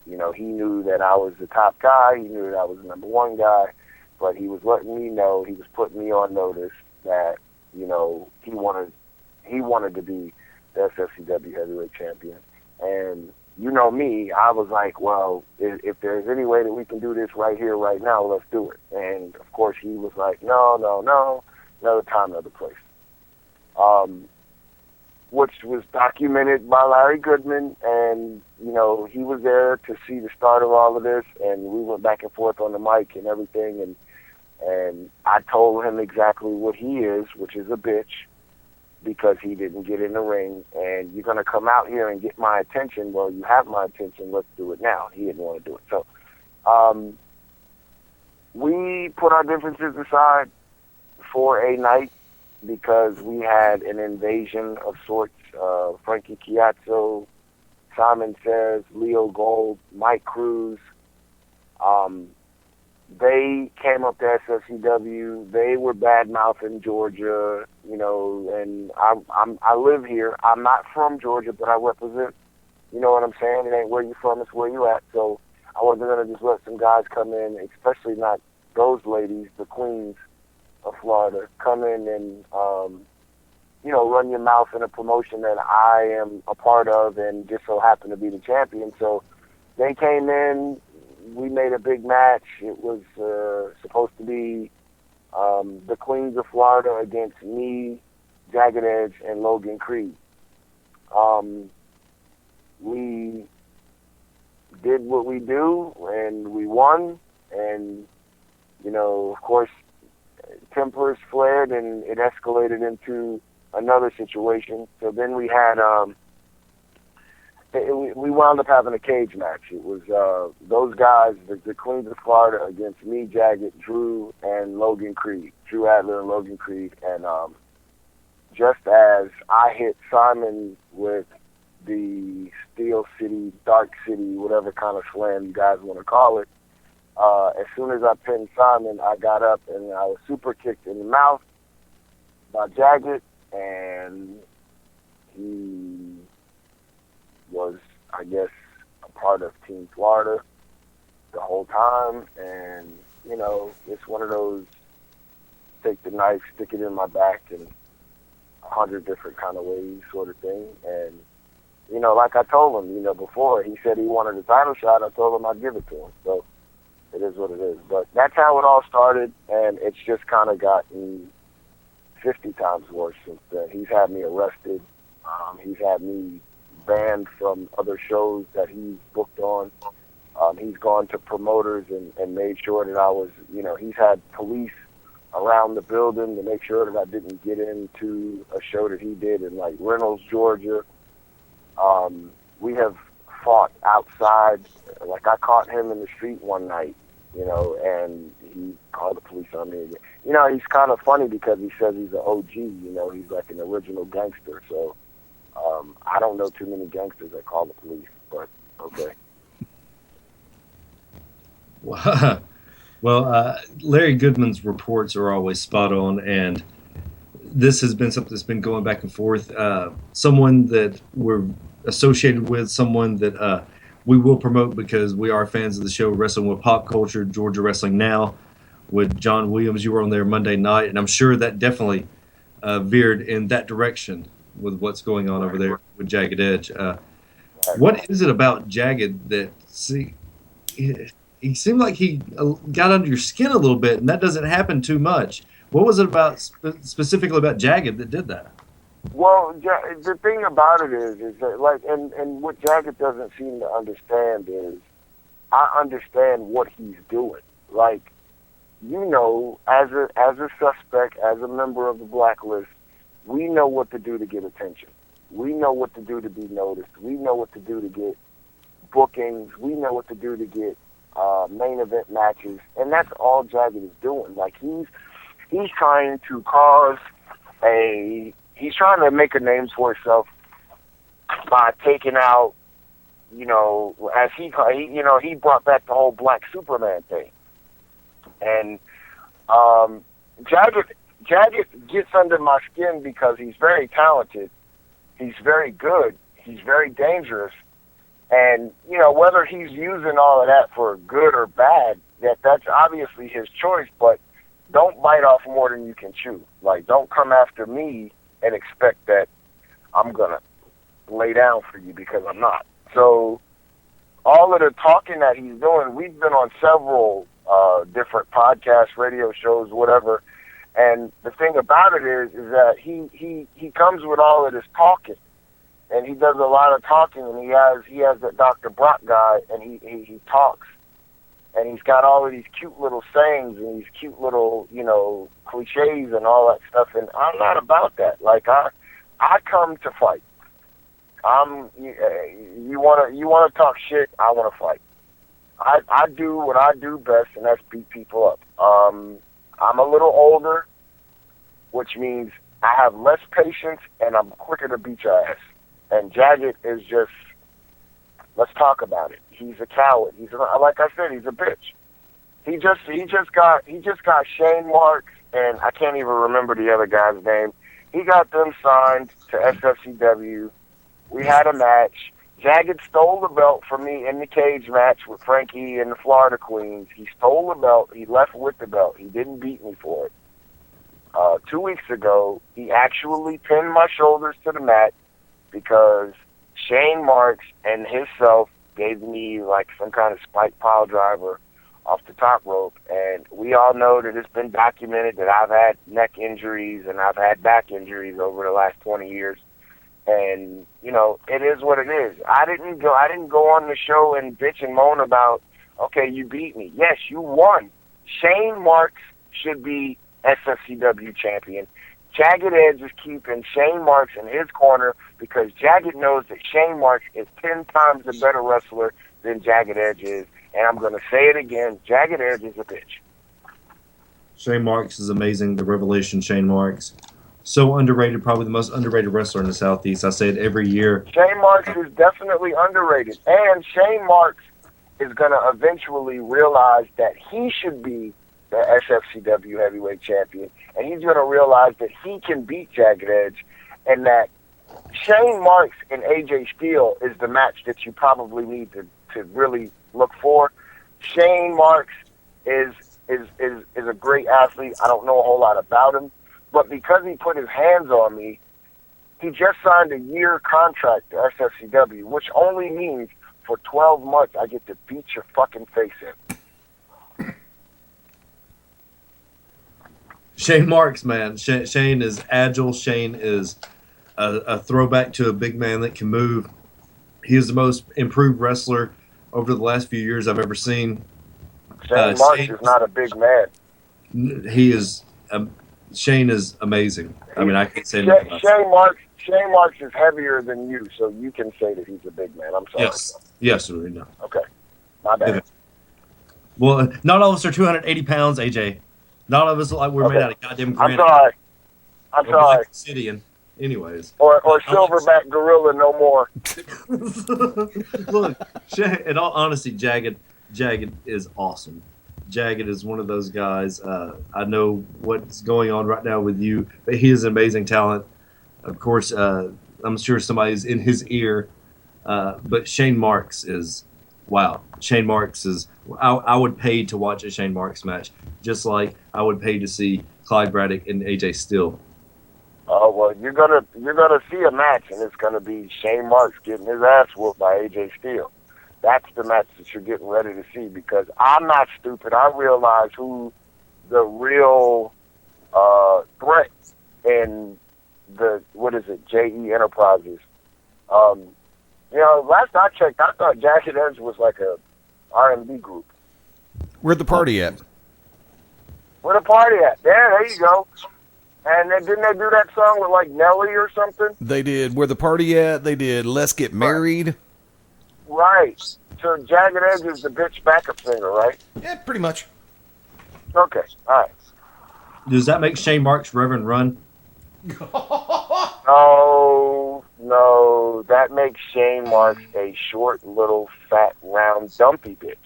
you know, he knew that I was the top guy, he knew that I was the number one guy, but he was letting me know, he was putting me on notice that, you know, he wanted to be the SFCW heavyweight champion. And you know me, I was like, well, if there's any way that we can do this right here, right now, let's do it. And of course he was like, no, another time, another place. Which was documented by Larry Goodman, and, you know, he was there to see the start of all of this, and we went back and forth on the mic and everything, and I told him exactly what he is, which is a bitch, because he didn't get in the ring, and you're going to come out here and get my attention. Well, you have my attention, let's do it now. He didn't want to do it. So we put our differences aside for a night because we had an invasion of sorts. Frankie Chiazzo, Simon Says, Leo Gold, Mike Cruz. They came up to SFCW. They were bad-mouthing Georgia, you know, and I live here. I'm not from Georgia, but I represent, you know what I'm saying? It ain't where you from, it's where you at. So I wasn't going to just let some guys come in, especially not those ladies, the queens of Florida, come in and, you know, run your mouth in a promotion that I am a part of and just so happen to be the champion. So they came in. We made a big match. It was supposed to be the Queens of Florida against me, Jagged Edge, and Logan Creed. We did what we do, and we won. And, you know, of course, tempers flared, and it escalated into another situation. So then we had... we wound up having a cage match. It was those guys, the Queens of Florida, against me, Jagged, Drew, and Logan Creed. Drew Adler and Logan Creed. And just as I hit Simon with the Steel City, Dark City, whatever kind of slam you guys want to call it, As soon as I pinned Simon, I got up and I was super kicked in the mouth by Jagged, and he was, I guess, a part of Team Florida the whole time. And, you know, it's one of those take the knife, stick it in my back, and 100 different kind of ways sort of thing. And, you know, like I told him, you know, before, he said he wanted a title shot. I told him I'd give it to him. So it is what it is. But that's how it all started, and it's just kind of gotten 50 times worse since then. He's had me arrested. He's had me banned from other shows that he's booked on. He's gone to promoters and made sure that I was, you know, he's had police around the building to make sure that I didn't get into a show that he did in, like, Reynolds, Georgia. We have fought outside. Like, I caught him in the street one night, you know, and he called the police on me again. You know, he's kind of funny because he says he's an OG, you know, he's like an original gangster. So I don't know too many gangsters that call the police, but okay. Well, Larry Goodman's reports are always spot on, and this has been something that's been going back and forth. Someone that we're associated with, someone that we will promote because we are fans of the show, Wrestling with Pop Culture, Georgia Wrestling Now, with John Williams. You were on there Monday night, and I'm sure that definitely veered in that direction with what's going on over there with Jagged Edge. What is it about Jagged that, he seemed like he got under your skin a little bit, and that doesn't happen too much. What was it about specifically about Jagged that did that? Well, the thing about it is that, like, and what Jagged doesn't seem to understand is, I understand what he's doing. Like, you know, as a suspect, as a member of the blacklist, we know what to do to get attention. We know what to do to be noticed. We know what to do to get bookings. We know what to do to get main event matches, and that's all Jagged is doing. Like, he's trying to he's trying to make a name for himself by taking out, you know, as he brought back the whole Black Superman thing, and Jagged gets under my skin because he's very talented, he's very good, he's very dangerous. And, you know, whether he's using all of that for good or bad, that's obviously his choice, but don't bite off more than you can chew. Like, don't come after me and expect that I'm going to lay down for you, because I'm not. So all of the talking that he's doing, we've been on several different podcasts, radio shows, whatever, and the thing about it is that he comes with all of this talking. And he does a lot of talking, and he has that Dr. Brock guy, and he talks, and he's got all of these cute little sayings and these cute little, you know, cliches and all that stuff. And I'm not about that. Like, I come to fight. You wanna talk shit? I want to fight. I do what I do best, and that's beat people up. I'm a little older, which means I have less patience, and I'm quicker to beat your ass. And Jagged is just, let's talk about it. He's a coward. Like I said, he's a bitch. He just got Shane Marks, and I can't even remember the other guy's name. He got them signed to SFCW. We had a match. Jagged stole the belt from me in the cage match with Frankie and the Florida Queens. He stole the belt. He left with the belt. He didn't beat me for it. 2 weeks ago, he actually pinned my shoulders to the mat, because Shane Marks and himself gave me like some kind of spike pile driver off the top rope. And we all know that it's been documented that I've had neck injuries and I've had back injuries over the last 20 years. And, you know, it is what it is. I didn't go on the show and bitch and moan about, okay, you beat me. Yes, you won. Shane Marks should be SFCW champion. Jagged Edge is keeping Shane Marks in his corner because Jagged knows that Shane Marks is 10 times a better wrestler than Jagged Edge is. And I'm going to say it again, Jagged Edge is a bitch. Shane Marks is amazing. The Revelation Shane Marks. So underrated, probably the most underrated wrestler in the Southeast. I say it every year. Shane Marks is definitely underrated. And Shane Marks is going to eventually realize that he should be the SFCW heavyweight champion, and he's going to realize that he can beat Jagged Edge, and that Shane Marks and AJ Steele is the match that you probably need to really look for. Shane Marks is a great athlete. I don't know a whole lot about him, but because he put his hands on me, he just signed a year contract to SFCW, which only means for 12 months I get to beat your fucking face in. Shane Marks, man. Shane is agile. Shane is a throwback to a big man that can move. He is the most improved wrestler over the last few years I've ever seen. Shane Marks is not a big man. He is. Shane is amazing. I mean, I can't say nothing about Shane Marks is heavier than you, so you can say that he's a big man. I'm sorry. Yes, really, no. Okay. My bad. Okay. Well, not all of us are 280 pounds, AJ. Not all of us look like we're made out of goddamn granite. I'm sorry. Obsidian. Anyways. Or silverback gorilla no more. Look, in all honesty, Jagged is awesome. Jagged is one of those guys. I know what's going on right now with you, but he is an amazing talent. Of course, I'm sure somebody's in his ear, but Shane Marks is, wow. Shane Marks is, I would pay to watch a Shane Marks match, just like I would pay to see Clyde Braddock and AJ Steele. Oh well, you're gonna see a match, and it's gonna be Shane Marks getting his ass whooped by AJ Steele. That's the match that you're getting ready to see, because I'm not stupid. I realize who the real threat in the, what is it, JE Enterprises. Last I checked, I thought Jagged Edge was like a R&B group. Where'd the party at? Where the party at? There you go. And then didn't they do that song with like Nelly or something? They did Where the Party At. They did Let's Get Married. Right. So Jagged Edge is the bitch backup singer, right? Yeah, pretty much. Okay. All right. Does that make Shane Marks Reverend Run? No. That makes Shane Marks a short, little, fat, round, dumpy bitch.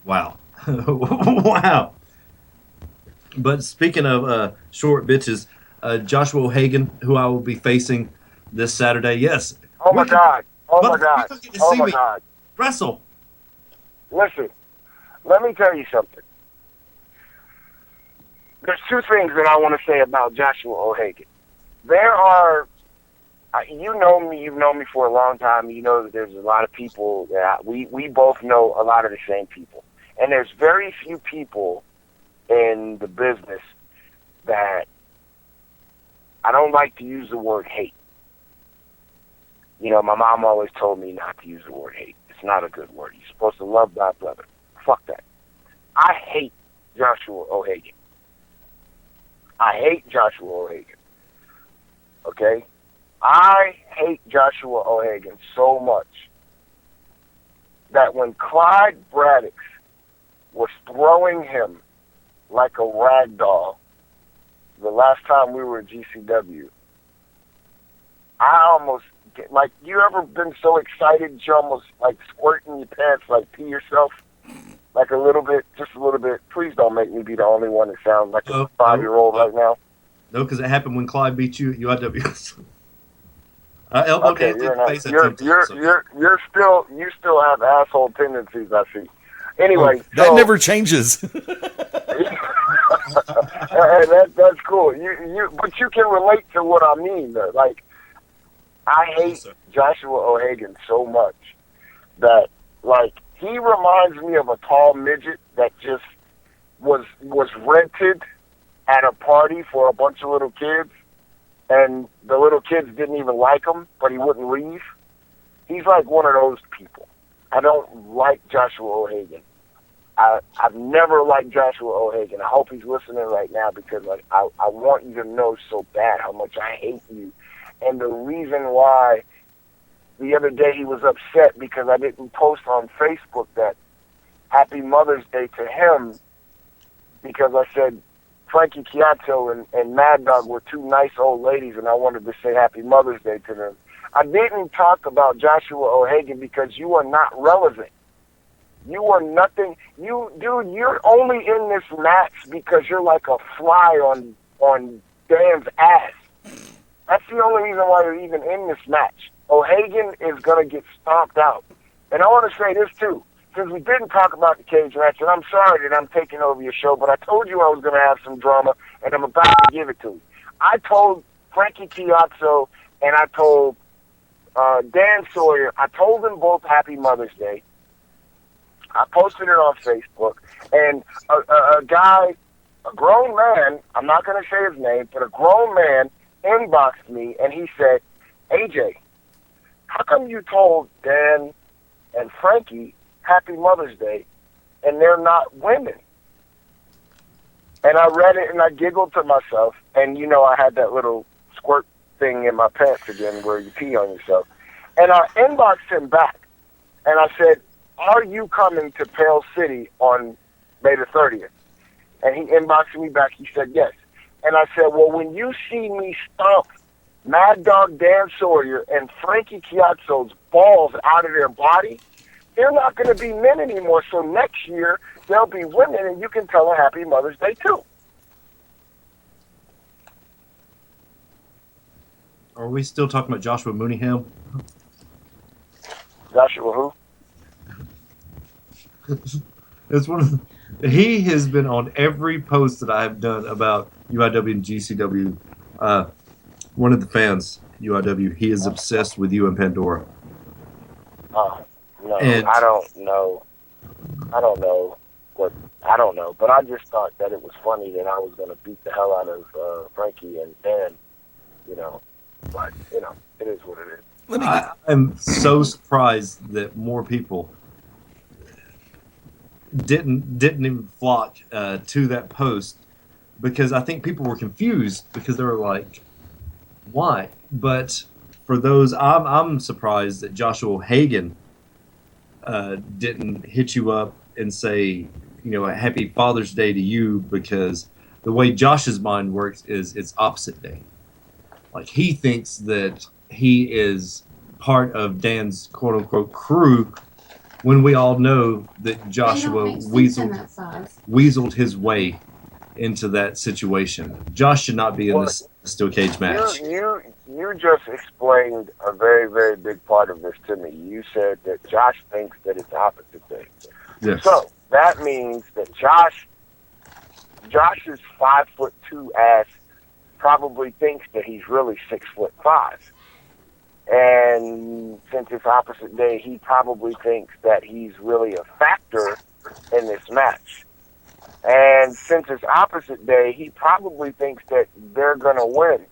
Wow. Wow. But speaking of short bitches, Joshua O'Hagan, who I will be facing this Saturday, yes. Oh my God. Wrestle. Listen, let me tell you something. There's two things that I want to say about Joshua O'Hagan. There are, you know me, you've known me for a long time. You know that there's a lot of people that we both know a lot of the same people. And there's very few people in the business that, I don't like to use the word hate. You know, my mom always told me not to use the word hate. It's not a good word. You're supposed to love thy brother. Fuck that. I hate Joshua O'Hagan. I hate Joshua O'Hagan. Okay? I hate Joshua O'Hagan so much that when Clyde Braddock was throwing him like a rag doll the last time we were at GCW, I almost, like, you ever been so excited you almost like squirting your pants, like pee yourself? Like a little bit, just a little bit. Please don't make me be the only one that sounds like a 5-year-old right now. No, because it happened when Clyde beat you at UIW. I elbowed Okay, Anthony in the face at you still have asshole tendencies, I see. Anyway, that never changes. That's cool. But you can relate to what I mean, though. Like, I hate Joshua O'Hagan so much that, like, he reminds me of a tall midget that just was rented at a party for a bunch of little kids, and the little kids didn't even like him, but he wouldn't leave. He's like one of those people. I don't like Joshua O'Hagan. I've never liked Joshua O'Hagan. I hope he's listening right now, because like I want you to know so bad how much I hate you. And the reason why the other day he was upset because I didn't post on Facebook that Happy Mother's Day to him, because I said Frankie Chiato and Mad Dog were two nice old ladies and I wanted to say Happy Mother's Day to them. I didn't talk about Joshua O'Hagan because you are not relevant. You are nothing. Dude, you're only in this match because you're like a fly on Dan's ass. That's the only reason why you're even in this match. O'Hagan is going to get stomped out. And I want to say this, too. Since we didn't talk about the cage match, and I'm sorry that I'm taking over your show, but I told you I was going to have some drama, and I'm about to give it to you. I told Frankie Chiazzo and I told Dan Sawyer, I told them both Happy Mother's Day. I posted it on Facebook, and a guy, a grown man, I'm not going to say his name, but a grown man inboxed me, and he said, AJ, how come you told Dan and Frankie Happy Mother's Day, and they're not women? And I read it, and I giggled to myself, and I had that little squirt thing in my pants again where you pee on yourself. And I inboxed him back, and I said, are you coming to Pale City on May the 30th? And he inboxed me back. He said, yes. And I said, well, when you see me stomp Mad Dog Dan Sawyer and Frankie Chiazzo's balls out of their body, they're not going to be men anymore. So next year, they'll be women, and you can tell a Happy Mother's Day, too. Are we still talking about Joshua Mooneyham? Joshua who? It's one of he has been on every post that I have done about UIW and GCW. One of the fans, UIW, he is obsessed with you and Pandora. No, and I don't know. I don't know. But I just thought that it was funny that I was going to beat the hell out of Frankie and Dan, But, it is what it is. I'm so surprised that more people didn't even flock to that post, because I think people were confused because they were like, why? But for those, I'm surprised that Joshua Hagan didn't hit you up and say, a happy Father's Day to you, because the way Josh's mind works is it's opposite day. Like, he thinks that he is part of Dan's quote-unquote crew, when we all know that Joshua weaseled his way into that situation. Josh should not be in this steel cage match. You just explained a very, very big part of this to me. You said that Josh thinks that it's opposite day. Yes. So that means that Josh's 5'2" ass probably thinks that he's really 6'5". And since it's opposite day, he probably thinks that he's really a factor in this match. And since it's opposite day, he probably thinks that they're going to win.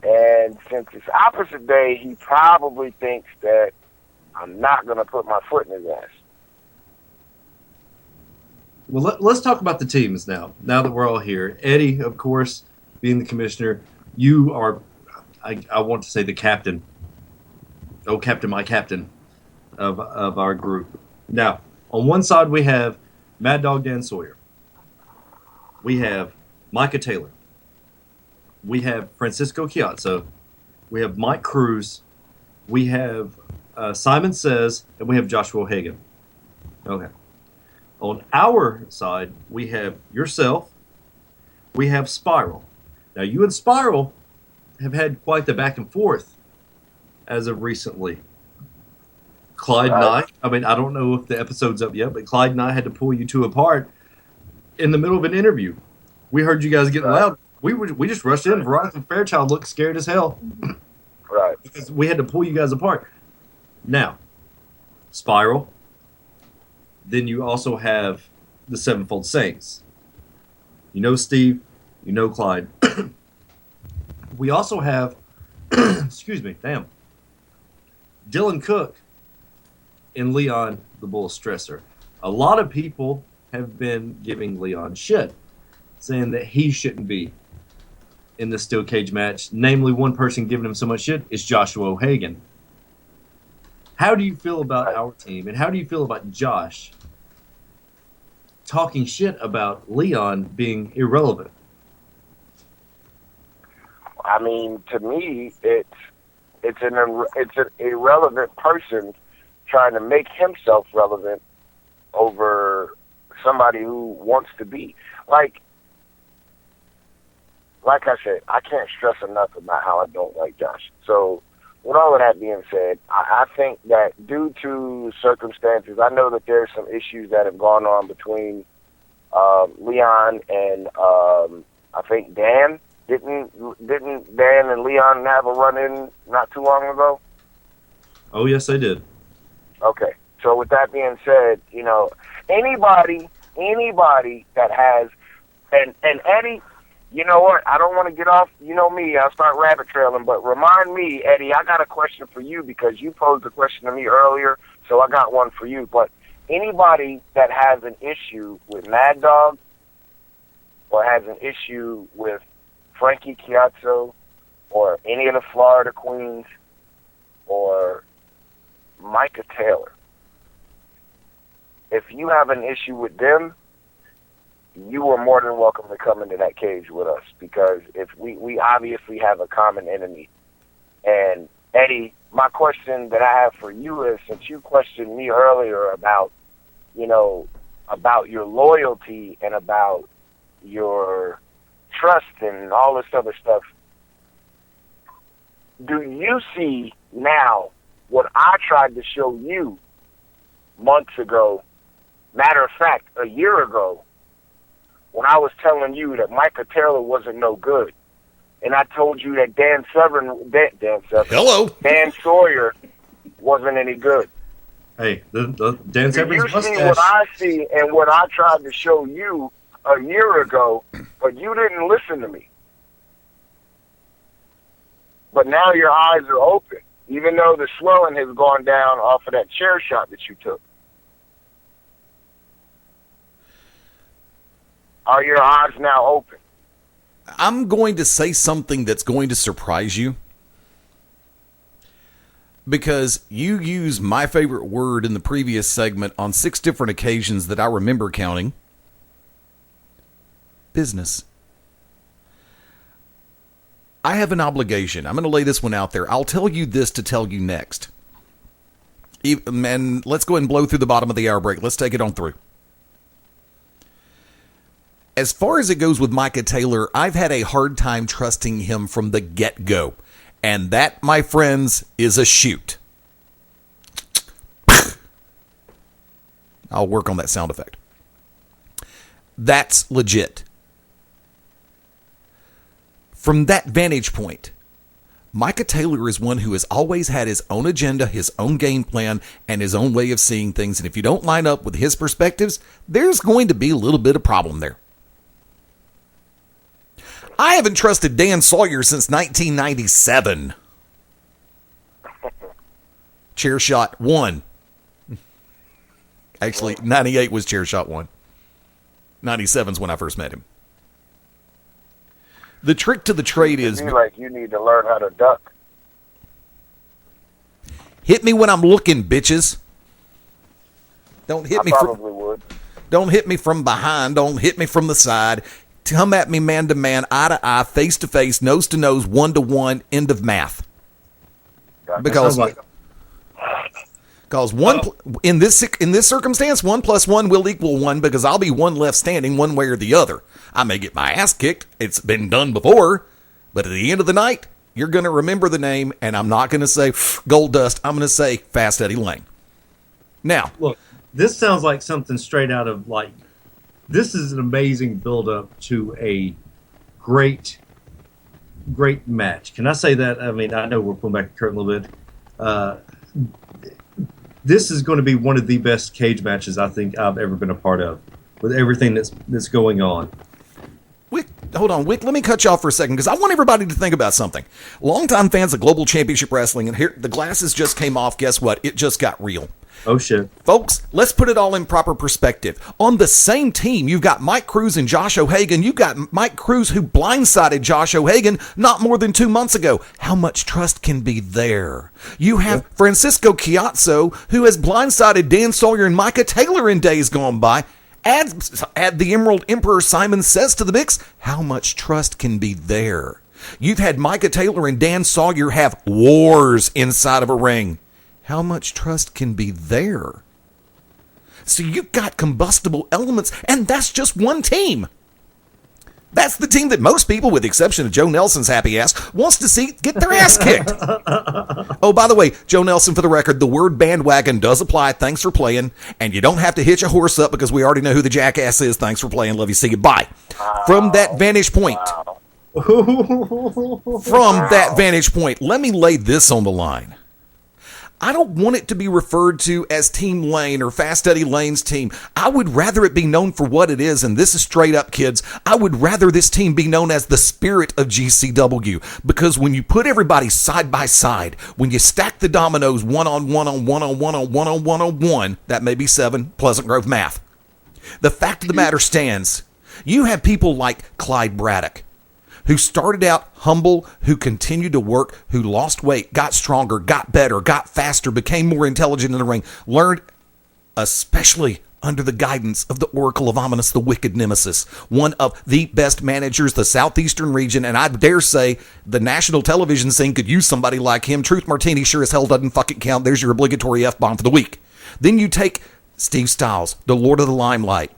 And since it's opposite day, he probably thinks that I'm not going to put my foot in his ass. Well, let's talk about the teams now that we're all here. Eddie, of course, being the commissioner, you are, I want to say, the captain. Oh, captain, my captain of our group. Now, on one side we have Mad Dog Dan Sawyer. We have Micah Taylor. We have Francisco Chiazzo. We have Mike Cruz. We have Simon Says, and we have Joshua Hagan. Okay. On our side, we have yourself. We have Spiral. Now, you and Spiral have had quite the back and forth as of recently. Clyde and I don't know if the episode's up yet, but Clyde and I had to pull you two apart in the middle of an interview. We heard you guys getting loud. We just rushed in. Veronica Fairchild looked scared as hell. Right. Because we had to pull you guys apart. Now, Spiral. Then you also have the Sevenfold Saints. You know Steve. You know Clyde. We also have, Dylan Cook and Leon the Bull Stresser. A lot of people have been giving Leon shit, saying that he shouldn't be in the steel cage match. Namely, one person giving him so much shit is Joshua O'Hagan. How do you feel about our team, and how do you feel about Josh talking shit about Leon being irrelevant? I mean, to me, it's an irrelevant person trying to make himself relevant over somebody who wants to be. Like I said, I can't stress enough about how I don't like Josh. So with all of that being said, I think that due to circumstances, I know that there's some issues that have gone on between Leon and I think Dan. Didn't Dan and Leon have a run-in not too long ago? Oh, yes, they did. Okay. So with that being said, you know, anybody that has, and Eddie, you know what? I don't want to get off, you know me, I'll start rabbit trailing, but remind me, Eddie, I got a question for you because you posed a question to me earlier, so I got one for you. But anybody that has an issue with Mad Dog or has an issue with Frankie Chiazzo or any of the Florida Queens or Micah Taylor, if you have an issue with them, you are more than welcome to come into that cage with us, because if we obviously have a common enemy. And Eddie, my question that I have for you is, since you questioned me earlier about, you know, about your loyalty and about your trust and all this other stuff, do you see now what I tried to show you months ago? Matter of fact, a year ago, when I was telling you that Micah Taylor wasn't no good, and I told you that Dan Sawyer wasn't any good. Hey, the Dan Severn's you mustache. see what I see and what I tried to show you a year ago, but you didn't listen to me. But now your eyes are open, even though the swelling has gone down off of that chair shot that you took. Are your eyes now open? I'm going to say something that's going to surprise you, because you used my favorite word in the previous segment on 6 different occasions that I remember counting. Business. I have an obligation. I'm going to lay this one out there. I'll tell you this to tell you next. And let's go ahead and blow through the bottom of the hour break. Let's take it on through. As far as it goes with Micah Taylor, I've had a hard time trusting him from the get-go. And that, my friends, is a shoot. I'll work on that sound effect. That's legit. From that vantage point, Micah Taylor is one who has always had his own agenda, his own game plan, and his own way of seeing things. And if you don't line up with his perspectives, there's going to be a little bit of problem there. I haven't trusted Dan Sawyer since 1997. Chair shot 1. Actually, 98 was chair shot 1. 97's when I first met him. The trick to the trade is... like you need to learn how to duck. Hit me when I'm looking, bitches. Don't hit me. Probably would. Don't hit me from behind. Don't hit me from the side. Come at me man to man, eye to eye, face to face, nose to nose, 1-to-1. End of math. Because one in this circumstance, 1 + 1 will equal 1, because I'll be one left standing one way or the other. I may get my ass kicked. It's been done before, but at the end of the night, you're going to remember the name, and I'm not going to say Gold Dust. I'm going to say Fast Eddie Lang. Now, look, this sounds like something straight out of like. This is an amazing build-up to a great match. Can I say that? I mean, I know we're pulling back the curtain a little bit. This is going to be one of the best cage matches I think I've ever been a part of, with everything that's going on. Wick, hold on, Wick, let me cut you off for a second, because I want everybody to think about something. Longtime fans of Global Championship Wrestling, and here, the glasses just came off. Guess what? It just got real. Oh, shit. Folks, let's put it all in proper perspective. On the same team, you've got Mike Cruz and Josh O'Hagan. You've got Mike Cruz, who blindsided Josh O'Hagan not more than 2 months ago. How much trust can be there? You have Francisco Chiazzo, who has blindsided Dan Sawyer and Micah Taylor in days gone by. Add the Emerald Emperor Simon Says to the mix. How much trust can be there? You've had Micah Taylor and Dan Sawyer have wars inside of a ring. How much trust can be there? So you've got combustible elements, and that's just one team. That's the team that most people, with the exception of Joe Nelson's happy ass, wants to see get their ass kicked. Oh, by the way, Joe Nelson, for the record, the word bandwagon does apply. Thanks for playing. And you don't have to hitch a horse up because we already know who the jackass is. Thanks for playing. Love you. See you. Bye. From that vantage point, let me lay this on the line. I don't want it to be referred to as Team Lane or Fast Eddie Lane's team. I would rather it be known for what it is, and this is straight up, kids. I would rather this team be known as the spirit of GCW, because when you put everybody side by side, when you stack the dominoes one on one, that may be 7, Pleasant Grove math. The fact of the matter stands, you have people like Clyde Braddock, who started out humble, who continued to work, who lost weight, got stronger, got better, got faster, became more intelligent in the ring, learned, especially under the guidance of the Oracle of Ominous, the Wicked Nemesis, one of the best managers the Southeastern region, and I dare say the national television scene could use somebody like him. Truth Martini sure as hell doesn't fucking count. There's your obligatory F-bomb for the week. Then you take Steve Styles, the Lord of the Limelight.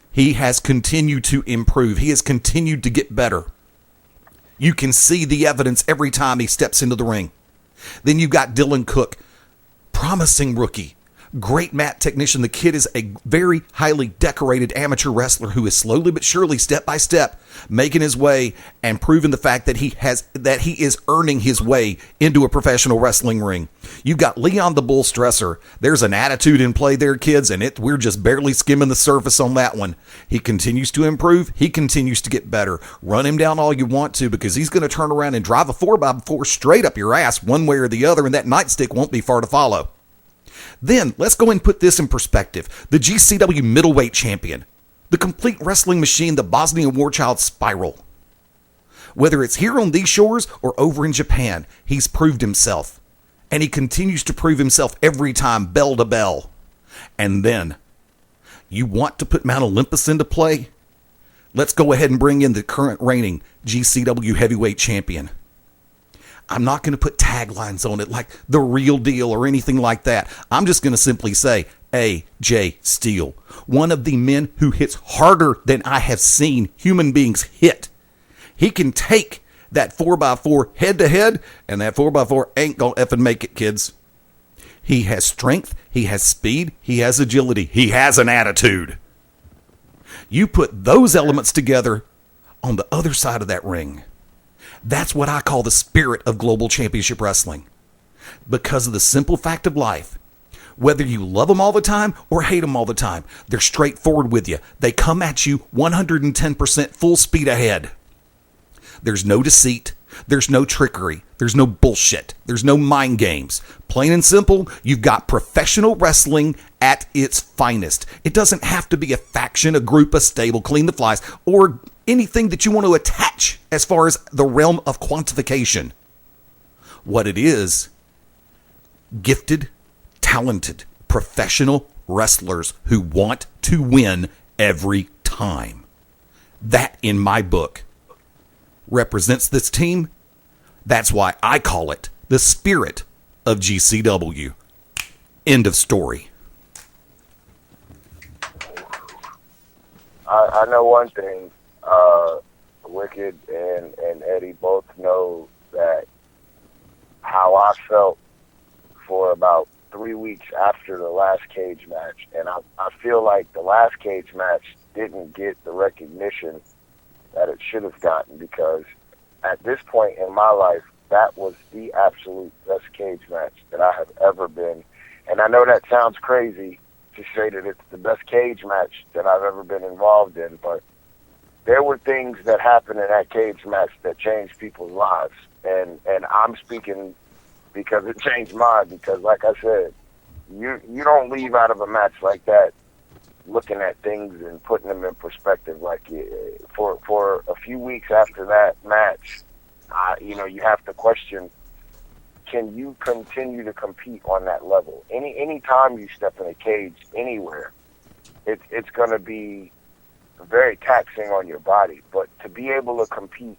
He has continued to improve. He has continued to get better. You can see the evidence every time he steps into the ring. Then you've got Dylan Cook, promising rookie, great mat technician. The kid is a very highly decorated amateur wrestler who is slowly but surely, step by step, making his way and proving the fact that he is earning his way into a professional wrestling ring. You've got Leon the Bull Stresser. There's an attitude in play there, kids, and we're just barely skimming the surface on that one. He continues to improve. He continues to get better. Run him down all you want to, because he's going to turn around and drive a 4x4 straight up your ass one way or the other, and that nightstick won't be far to follow. Then, let's go and put this in perspective. The GCW middleweight champion, the complete wrestling machine, the Bosnian War Child Spiral. Whether it's here on these shores or over in Japan, he's proved himself. And he continues to prove himself every time, bell to bell. And then, you want to put Mount Olympus into play? Let's go ahead and bring in the current reigning GCW heavyweight champion. I'm not going to put taglines on it like the real deal or anything like that. I'm just going to simply say AJ Steele, one of the men who hits harder than I have seen human beings hit. He can take that 4x4 head to head, and that 4x4 ain't going to effing make it, kids. He has strength, he has speed, he has agility, he has an attitude. You put those elements together on the other side of that ring. That's what I call the spirit of Global Championship Wrestling. Because of the simple fact of life, whether you love them all the time or hate them all the time, they're straightforward with you. They come at you 110% full speed ahead. There's no deceit. There's no trickery. There's no bullshit. There's no mind games. Plain and simple, you've got professional wrestling at its finest. It doesn't have to be a faction, a group, a stable, clean the flies, or anything that you want to attach as far as the realm of quantification. What it is, gifted, talented, professional wrestlers who want to win every time. That, in my book, represents this team. That's why I call it the spirit of GCW. End of story. I know one thing. Wicked and Eddie both know that how I felt for about 3 weeks after the last cage match. And I feel like the last cage match didn't get the recognition that it should have gotten, because at this point in my life, that was the absolute best cage match that I have ever been. And I know that sounds crazy to say that it's the best cage match that I've ever been involved in, but there were things that happened in that cage match that changed people's lives. And I'm speaking because it changed mine, because like I said, you don't leave out of a match like that looking at things and putting them in perspective. Like, for a few weeks after that match, you have to question, can you continue to compete on that level? Any time you step in a cage anywhere, it's going to be very taxing on your body. But to be able to compete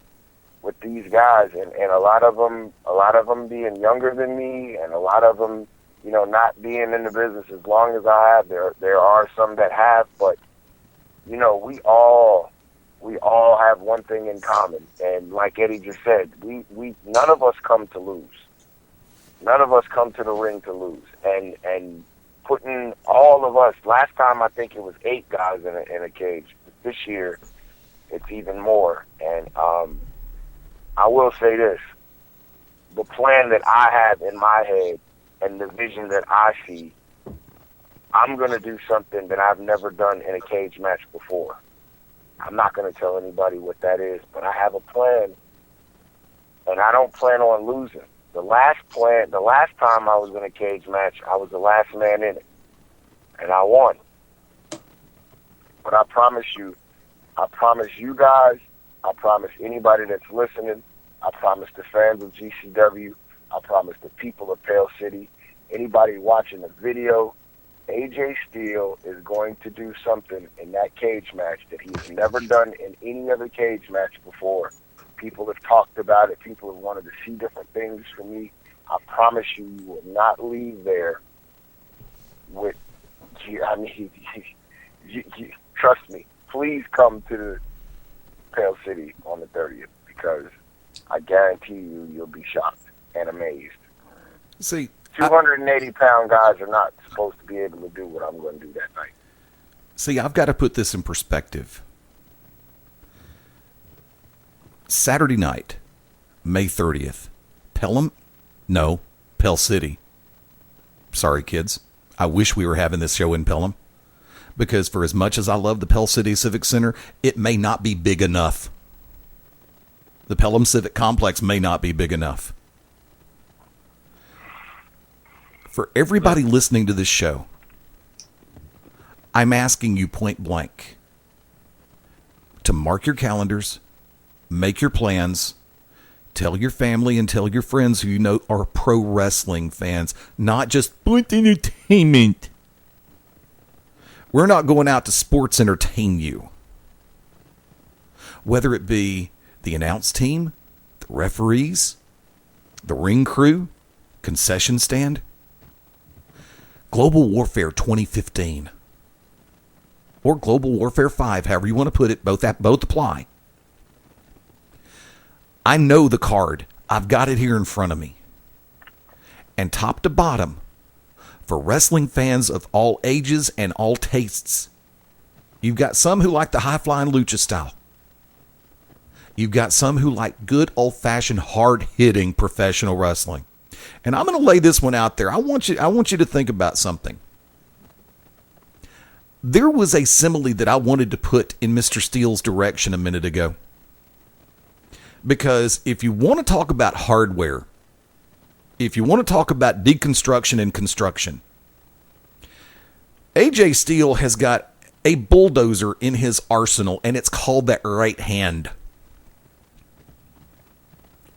with these guys, and a lot of them being younger than me, and a lot of them not being in the business as long as I have. There are some that have, but we all have one thing in common, and like Eddie just said, we none of us come to lose. None of us come to the ring to lose, and putting all of us. Last time I think it was 8 guys in a cage. This year it's even more, and I will say this: the plan that I have in my head and the vision that I see, I'm going to do something that I've never done in a cage match before. I'm not going to tell anybody what that is, but I have a plan, and I don't plan on losing. The last time I was in a cage match, I was the last man in it, and I won. But I promise you guys, I promise anybody that's listening, I promise the fans of GCW, I promise the people of Pale City, anybody watching the video, AJ Steele is going to do something in that cage match that he's never done in any other cage match before. People have talked about it. People have wanted to see different things from me. I promise you, you will not leave there with, trust me. Please come to the Pale City on the 30th, because I guarantee you'll be shocked and amazed. See, 280-pound guys are not supposed to be able to do what I'm going to do that night. See, I've got to put this in perspective. Saturday night, May 30th. Pelham? No, Pell City. Sorry, kids. I wish we were having this show in Pelham, because for as much as I love the Pell City Civic Center, it may not be big enough. The Pelham Civic Complex may not be big enough. For everybody listening to this show, I'm asking you point blank to mark your calendars, make your plans, tell your family and tell your friends who you know are pro wrestling fans, not just sport entertainment. We're not going out to sports entertain you. Whether it be the announce team, the referees, the ring crew, concession stand, Global Warfare 2015, or Global Warfare 5, however you want to put it, both apply. I know the card. I've got it here in front of me. And top to bottom, for wrestling fans of all ages and all tastes, you've got some who like the high-flying lucha style. You've got some who like good old-fashioned, hard-hitting professional wrestling. And I'm going to lay this one out there. I want you to think about something. There was a simile that I wanted to put in Mr. Steele's direction a minute ago. Because if you want to talk about hardware, if you want to talk about deconstruction and construction, AJ Steele has got a bulldozer in his arsenal, and it's called that right hand.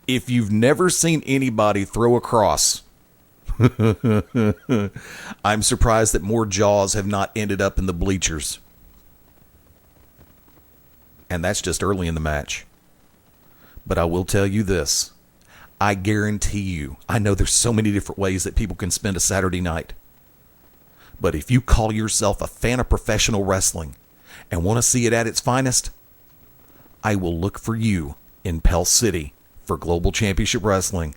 If you've never seen anybody throw a cross, I'm surprised that more jaws have not ended up in the bleachers. And that's just early in the match. But I will tell you this. I guarantee you, I know there's so many different ways that people can spend a Saturday night. But if you call yourself a fan of professional wrestling and want to see it at its finest, I will look for you in Pell City for Global Championship Wrestling.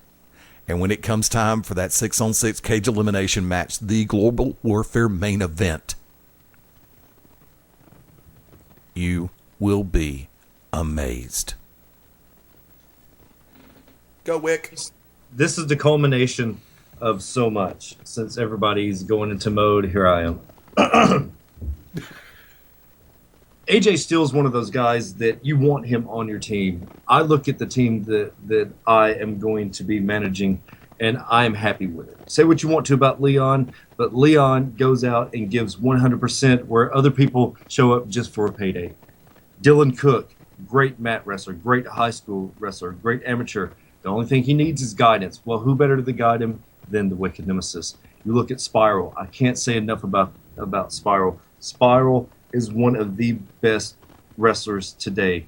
And when it comes time for that 6-on-6 cage elimination match, the Global Warfare main event, you will be amazed. Go, Wick. This is the culmination of so much. Since everybody's going into mode, here I am. AJ Steele's one of those guys that you want him on your team. I look at the team that I am going to be managing, and I'm happy with it. Say what you want to about Leon, but Leon goes out and gives 100% where other people show up just for a payday. Dylan Cook, great mat wrestler, great high school wrestler, great amateur. The only thing he needs is guidance. Well, who better to guide him than the Wicked Nemesis? You look at Spiral. I can't say enough about Spiral. Spiral is one of the best wrestlers today.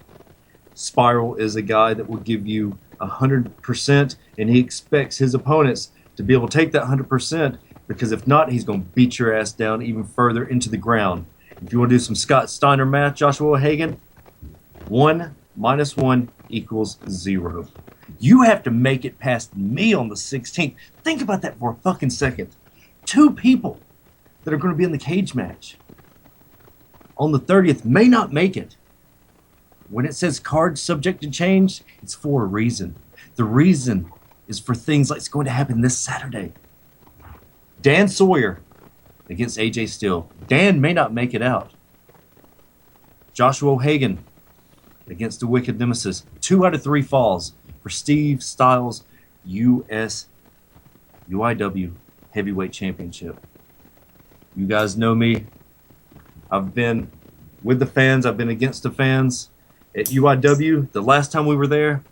Spiral is a guy that will give you 100%, and he expects his opponents to be able to take that 100% Because if not, he's going to beat your ass down even further into the ground. If you want to do some Scott Steiner math, Joshua Hagan, 1 minus 1 equals 0. You have to make it past me on the 16th. Think about that for a fucking second. 2 people that are going to be in the cage match on the 30th may not make it. When it says cards subject to change, it's for a reason. The reason is for things like it's going to happen this Saturday. Dan Sawyer against AJ Steele. Dan may not make it out. Joshua Hagan against the Wicked Nemesis. 2 out of 3 falls for Steve Styles' U.S. UIW Heavyweight Championship. You guys know me. I've been with the fans. I've been against the fans. At UIW, the last time we were there,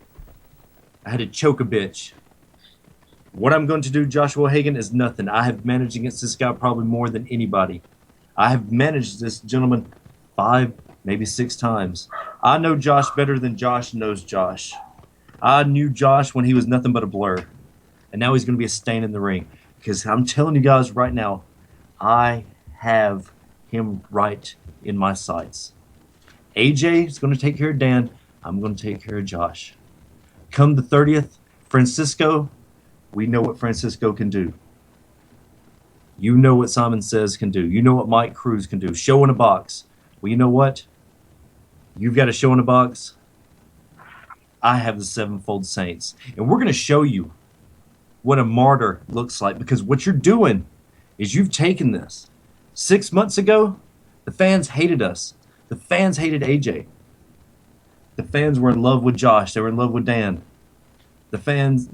I had to choke a bitch. What I'm going to do, Joshua Hagan, is nothing. I have managed against this guy probably more than anybody. I have managed this gentleman 5, maybe 6 times. I know Josh better than Josh knows Josh. I knew Josh when he was nothing but a blur. And now he's going to be a stain in the ring. Because I'm telling you guys right now, I have him right in my sights. AJ is going to take care of Dan. I'm going to take care of Josh. Come the 30th, Francisco, we know what Francisco can do. You know what Simon Says can do. You know what Mike Cruz can do. Show in a box. Well, you know what? You've got a show in a box. I have the Sevenfold Saints. And we're going to show you what a martyr looks like. Because what you're doing is you've taken this. 6 months ago, the fans hated us. The fans hated AJ. The fans were in love with Josh. They were in love with Dan. The fans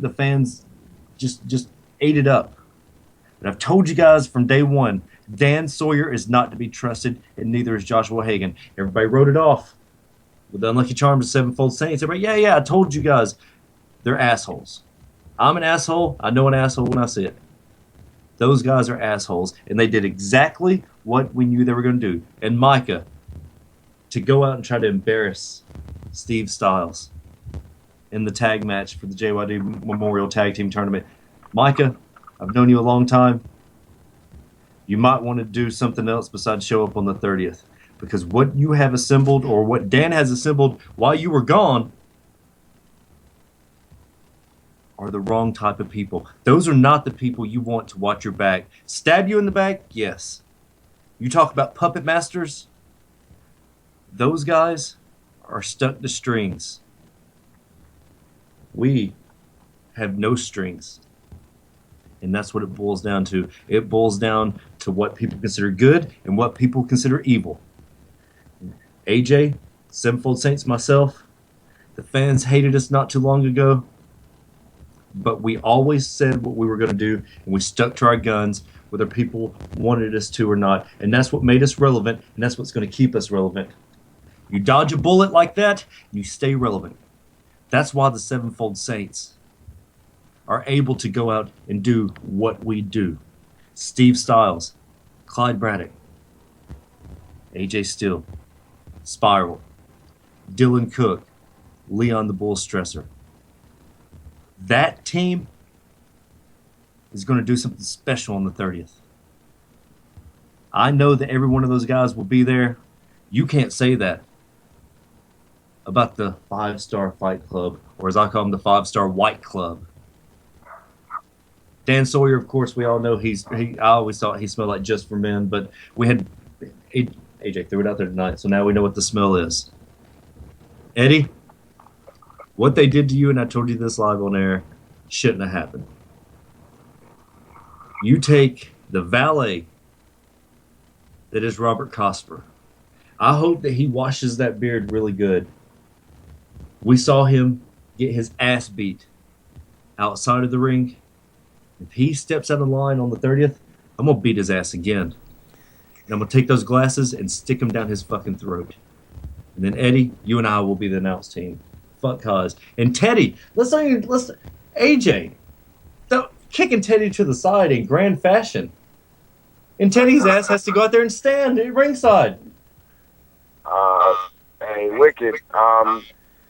just ate it up. And I've told you guys from day one, Dan Sawyer is not to be trusted, and neither is Joshua Hagan. Everybody wrote it off with the Unlucky Charms of Sevenfold Saints. Everybody, yeah, I told you guys. They're assholes. I'm an asshole. I know an asshole when I see it. Those guys are assholes, and they did exactly what we knew they were going to do. And Micah, to go out and try to embarrass Steve Styles in the tag match for the JYD Memorial Tag Team Tournament. Micah, I've known you a long time. You might want to do something else besides show up on the 30th. Because what you have assembled, or what Dan has assembled while you were gone, are the wrong type of people. Those are not the people you want to watch your back. Stab you in the back? Yes. You talk about puppet masters? Those guys are stuck to strings. We have no strings. And that's what it boils down to. It boils down to what people consider good and what people consider evil. AJ, Sevenfold Saints, myself, the fans hated us not too long ago. But we always said what we were going to do, and we stuck to our guns, whether people wanted us to or not. And that's what made us relevant, and that's what's going to keep us relevant. You dodge a bullet like that, and you stay relevant. That's why the Sevenfold Saints are able to go out and do what we do. Steve Styles, Clyde Braddock, AJ Steele, Spiral, Dylan Cook, Leon the Bull Stresser. That team is going to do something special on the 30th. I know that every one of those guys will be there. You can't say that about the 5-Star Fight Club, or as I call them, the 5-Star White Club. Dan Sawyer, of course, we all know I always thought he smelled like Just for Men, but we had AJ threw it out there tonight, so now we know what the smell is. Eddie, what they did to you, and I told you this live on air, shouldn't have happened. You take the valet that is Robert Cosper. I hope that he washes that beard really good. We saw him get his ass beat outside of the ring. If he steps out of line on the 30th, I'm going to beat his ass again. And I'm going to take those glasses and stick them down his fucking throat. And then Eddie, you and I will be the announce team. Fuck cause. And Teddy, AJ, kicking Teddy to the side in grand fashion. And Teddy's ass has to go out there and stand at ringside. Hey, Wicked,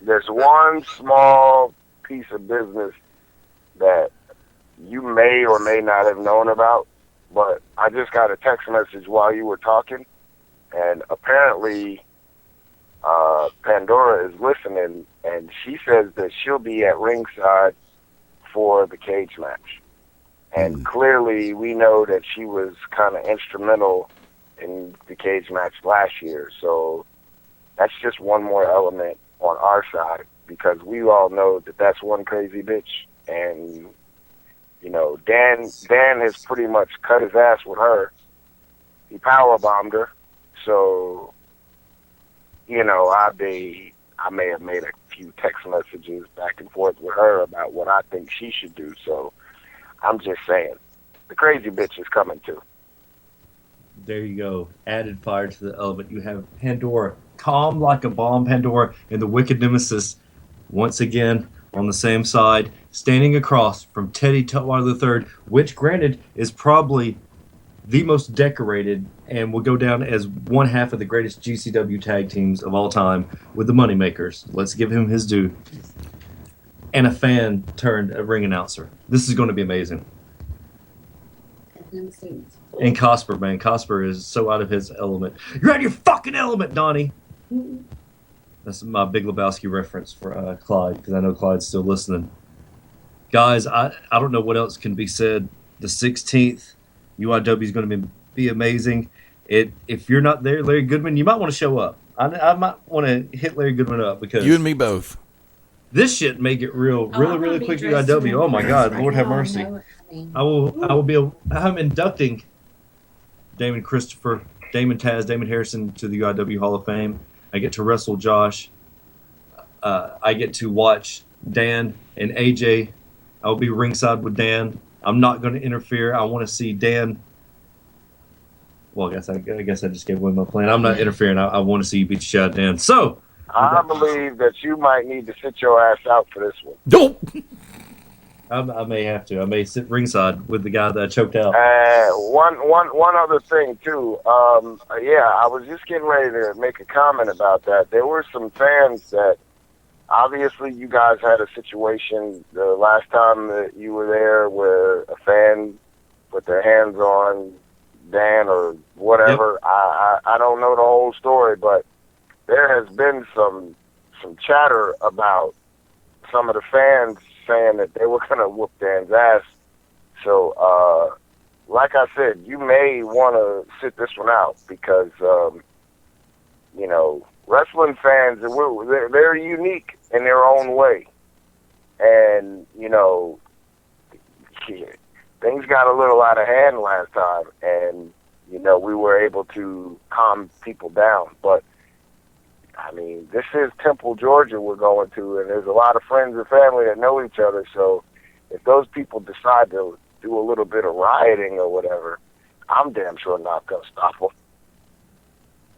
there's one small piece of business that you may or may not have known about, but I just got a text message while you were talking, and apparently Pandora is listening, and she says that she'll be at ringside for the cage match. And clearly we know that she was kind of instrumental in the cage match last year, so that's just one more element on our side, because we all know that that's one crazy bitch, and you know, Dan has pretty much cut his ass with her. He powerbombed her, so you know, I may have made a few text messages back and forth with her about what I think she should do. So I'm just saying, the crazy bitch is coming too. There you go. Added fire to the element. You have Pandora, calm like a bomb Pandora, and the Wicked Nemesis once again on the same side, standing across from Teddy Tutwiler III, which granted is probably the most decorated and will go down as one half of the greatest GCW tag teams of all time with the Moneymakers. Let's give him his due. And a fan turned a ring announcer. This is going to be amazing. And Cosper, man. Cosper is so out of his element. You're out of your fucking element, Donnie! That's my Big Lebowski reference for Clyde, because I know Clyde's still listening. Guys, I don't know what else can be said. The 16th, UIW is going to be amazing. If you're not there, Larry Goodman, you might want to show up. I might want to hit Larry Goodman up, because you and me both. This shit may get real, really quick. UIW. Oh my God, Lord have mercy. I'm inducting Damon Christopher, Damon Taz, Damon Harrison to the UIW Hall of Fame. I get to wrestle Josh. I get to watch Dan and AJ. I'll be ringside with Dan. I'm not going to interfere. I want to see Dan. Well, I guess I just gave away my plan. I'm not interfering. I want to see you beat the shit out of Dan. So I believe that you might need to sit your ass out for this one. Nope. I may have to. I may sit ringside with the guy that I choked out. One other thing too. I was just getting ready to make a comment about that. There were some fans that obviously you guys had a situation the last time that you were there where a fan put their hands on Dan or whatever. Yep. I don't know the whole story, but there has been some chatter about some of the fans saying that they were going to whoop Dan's ass. So, like I said, you may want to sit this one out, because, you know, wrestling fans, they're unique in their own way. And, you know, things got a little out of hand last time, and, you know, we were able to calm people down. But, I mean, this is Temple, Georgia we're going to, and there's a lot of friends and family that know each other. So if those people decide to do a little bit of rioting or whatever, I'm damn sure not going to stop them.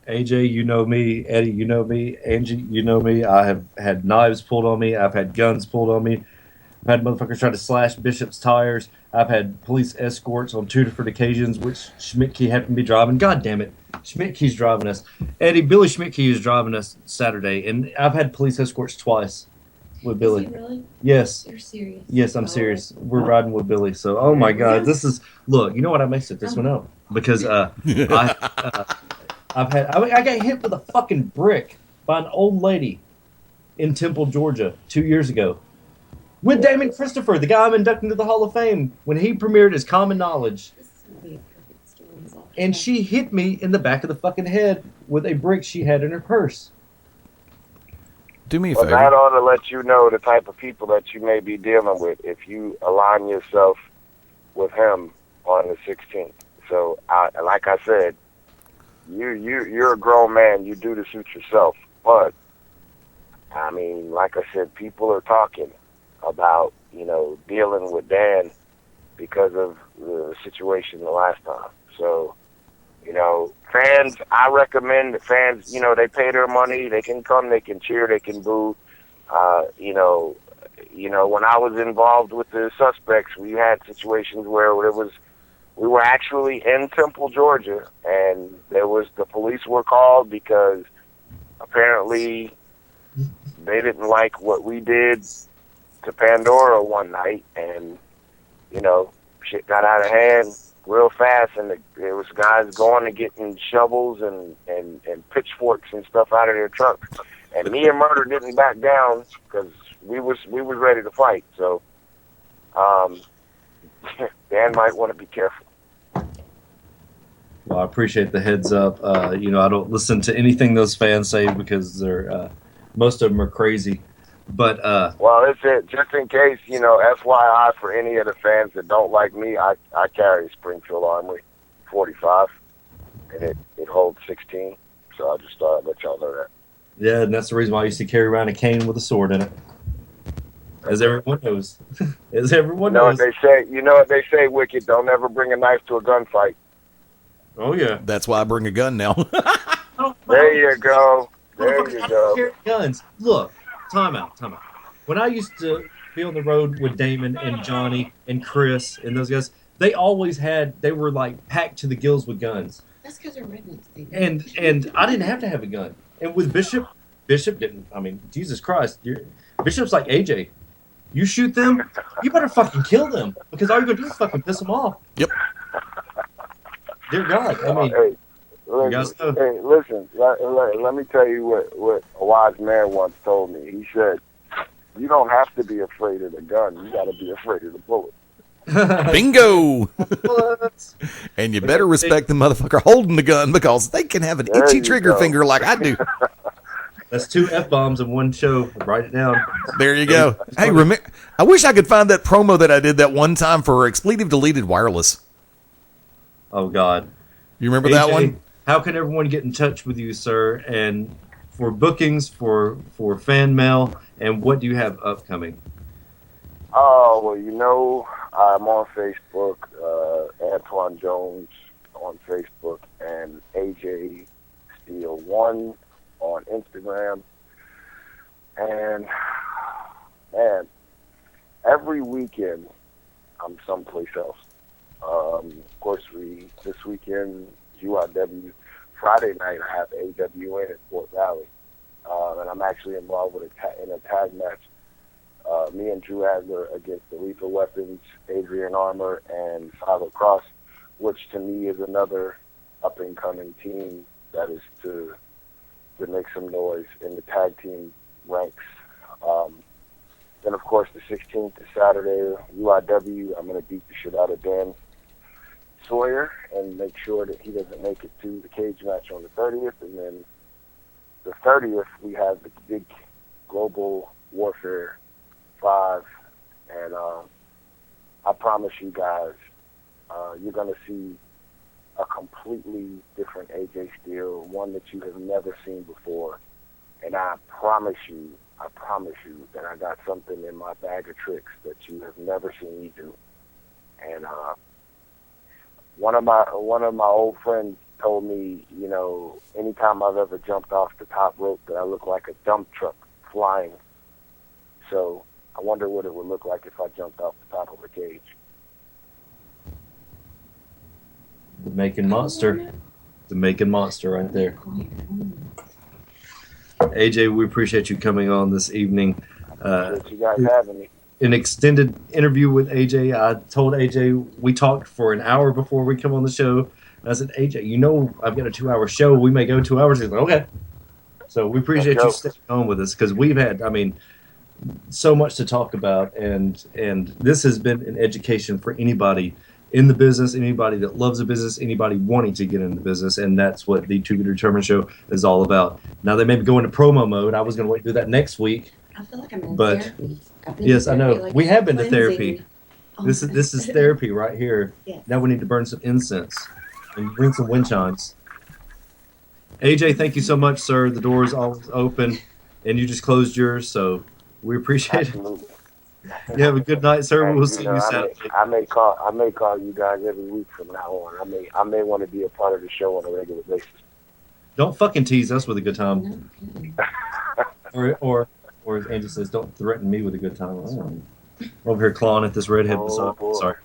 AJ, you know me. Eddie, you know me. Angie, you know me. I have had knives pulled on me. I've had guns pulled on me. I've had motherfuckers try to slash Bishop's tires. I've had police escorts on 2 different occasions, which Schmidtke happened to be driving. God damn it. Schmidtke's driving us. Eddie, Billy Schmidtke is driving us Saturday, and I've had police escorts twice with Billy. Is he really? Yes. You're serious? Yes, I'm serious. We're riding with Billy. So, oh my God, this is, look, you know what, I may sit this one out, because I got hit with a fucking brick by an old lady in Temple, Georgia 2 years ago. With Damon Christopher, the guy I'm inducting to the Hall of Fame, when he premiered his Common Knowledge. And she hit me in the back of the fucking head with a brick she had in her purse. Do me a favor. favor. That ought to let you know the type of people that you may be dealing with if you align yourself with him on the 16th. So, like I said, you're a grown man. You do to suit yourself. But, I mean, like I said, people are talking about, you know, dealing with Dan because of the situation the last time. So, you know, fans, I recommend that fans, you know, they pay their money, they can come, they can cheer, they can boo. You know, when I was involved with the suspects, we had situations where we were actually in Temple, Georgia, and the police were called because apparently they didn't like what we did to Pandora one night, and, you know, shit got out of hand. real fast, and there was guys going and getting shovels and pitchforks and stuff out of their trucks. And me and Murder didn't back down because we was ready to fight. So Dan might want to be careful. Well, I appreciate the heads up. I don't listen to anything those fans say because they're most of them are crazy. But well, it's it. Just in case, FYI for any of the fans that don't like me, I carry Springfield Armory 45, and it holds 16. So I just thought I'd let y'all know that. Yeah, and that's the reason why I used to carry around a cane with a sword in it. As everyone knows. As everyone knows. You know what they say, Wicked, don't ever bring a knife to a gunfight. Oh, yeah. That's why I bring a gun now. There you go. There you go. Guns. Look, time out. When I used to be on the road with Damon and Johnny and Chris and those guys, they were like packed to the gills with guns. That's because they're rednecks. And I didn't have to have a gun. And with Bishop didn't. I mean, Jesus Christ. Bishop's like AJ. You shoot them, you better fucking kill them. Because all you're going to do is fucking piss them off. Yep. Dear God. I mean, listen, let me tell you what a wise man once told me. He said, you don't have to be afraid of the gun. You got to be afraid of the bullet. Bingo! And you better respect the motherfucker holding the gun because they can have an itchy trigger finger like I do. That's 2 F-bombs in one show. Write it down. There you go. Hey, I wish I could find that promo that I did that one time for Expletive Deleted Wireless. Oh, God. You remember AJ, that one? How can everyone get in touch with you, sir? And for bookings, for fan mail, and what do you have upcoming? Oh, well, I'm on Facebook, Antoine Jones on Facebook, and AJ Steele 1 on Instagram. And, man, every weekend I'm someplace else. Of course, this weekend, UIW. Friday night, I have AWN at Fort Valley. And I'm actually involved in a tag match. Me and Drew Adler against the Lethal Weapons, Adrian Armour, and Silo Cross, which to me is another up-and-coming team that is to make some noise in the tag team ranks. Then, of course, the 16th is Saturday, UIW. I'm going to beat the shit out of Dan Sawyer and make sure that he doesn't make it to the cage match on the 30th. And then the 30th, we have the big Global Warfare 5. And I promise you guys, you're going to see a completely different AJ Steele, one that you have never seen before. And I promise you that I got something in my bag of tricks that you have never seen me do. And one of my old friends told me, anytime I've ever jumped off the top rope, that I look like a dump truck flying. So I wonder what it would look like if I jumped off the top of a cage. The Macon Monster. The Macon Monster right there. AJ, we appreciate you coming on this evening. Appreciate you guys having me. An extended interview with AJ. I told AJ, we talked for an hour before we come on the show. I said, AJ, I've got a 2-hour show. We may go 2 hours. He's like, okay. So we appreciate you sticking on with us because we've had, so much to talk about. And this has been an education for anybody in the business, anybody that loves the business, anybody wanting to get into the business. And that's what the To Be Determined show is all about. Now they may be going to promo mode. I was going to wait to do that next week. I feel like I'm in therapy. Yes, I know. Like we have been to cleansing. therapy. This is therapy right here. Yes. Now we need to burn some incense and bring some wind chimes. AJ, thank you so much, sir. The door is always open, and you just closed yours, so we appreciate it. You have a good night, sir. We'll see you Saturday. I may call you guys every week from now on. I may want to be a part of the show on a regular basis. Don't fucking tease us with a good time. Or as Angie says, don't threaten me with a good time. Oh. Over here clawing at this redhead beside me. Sorry.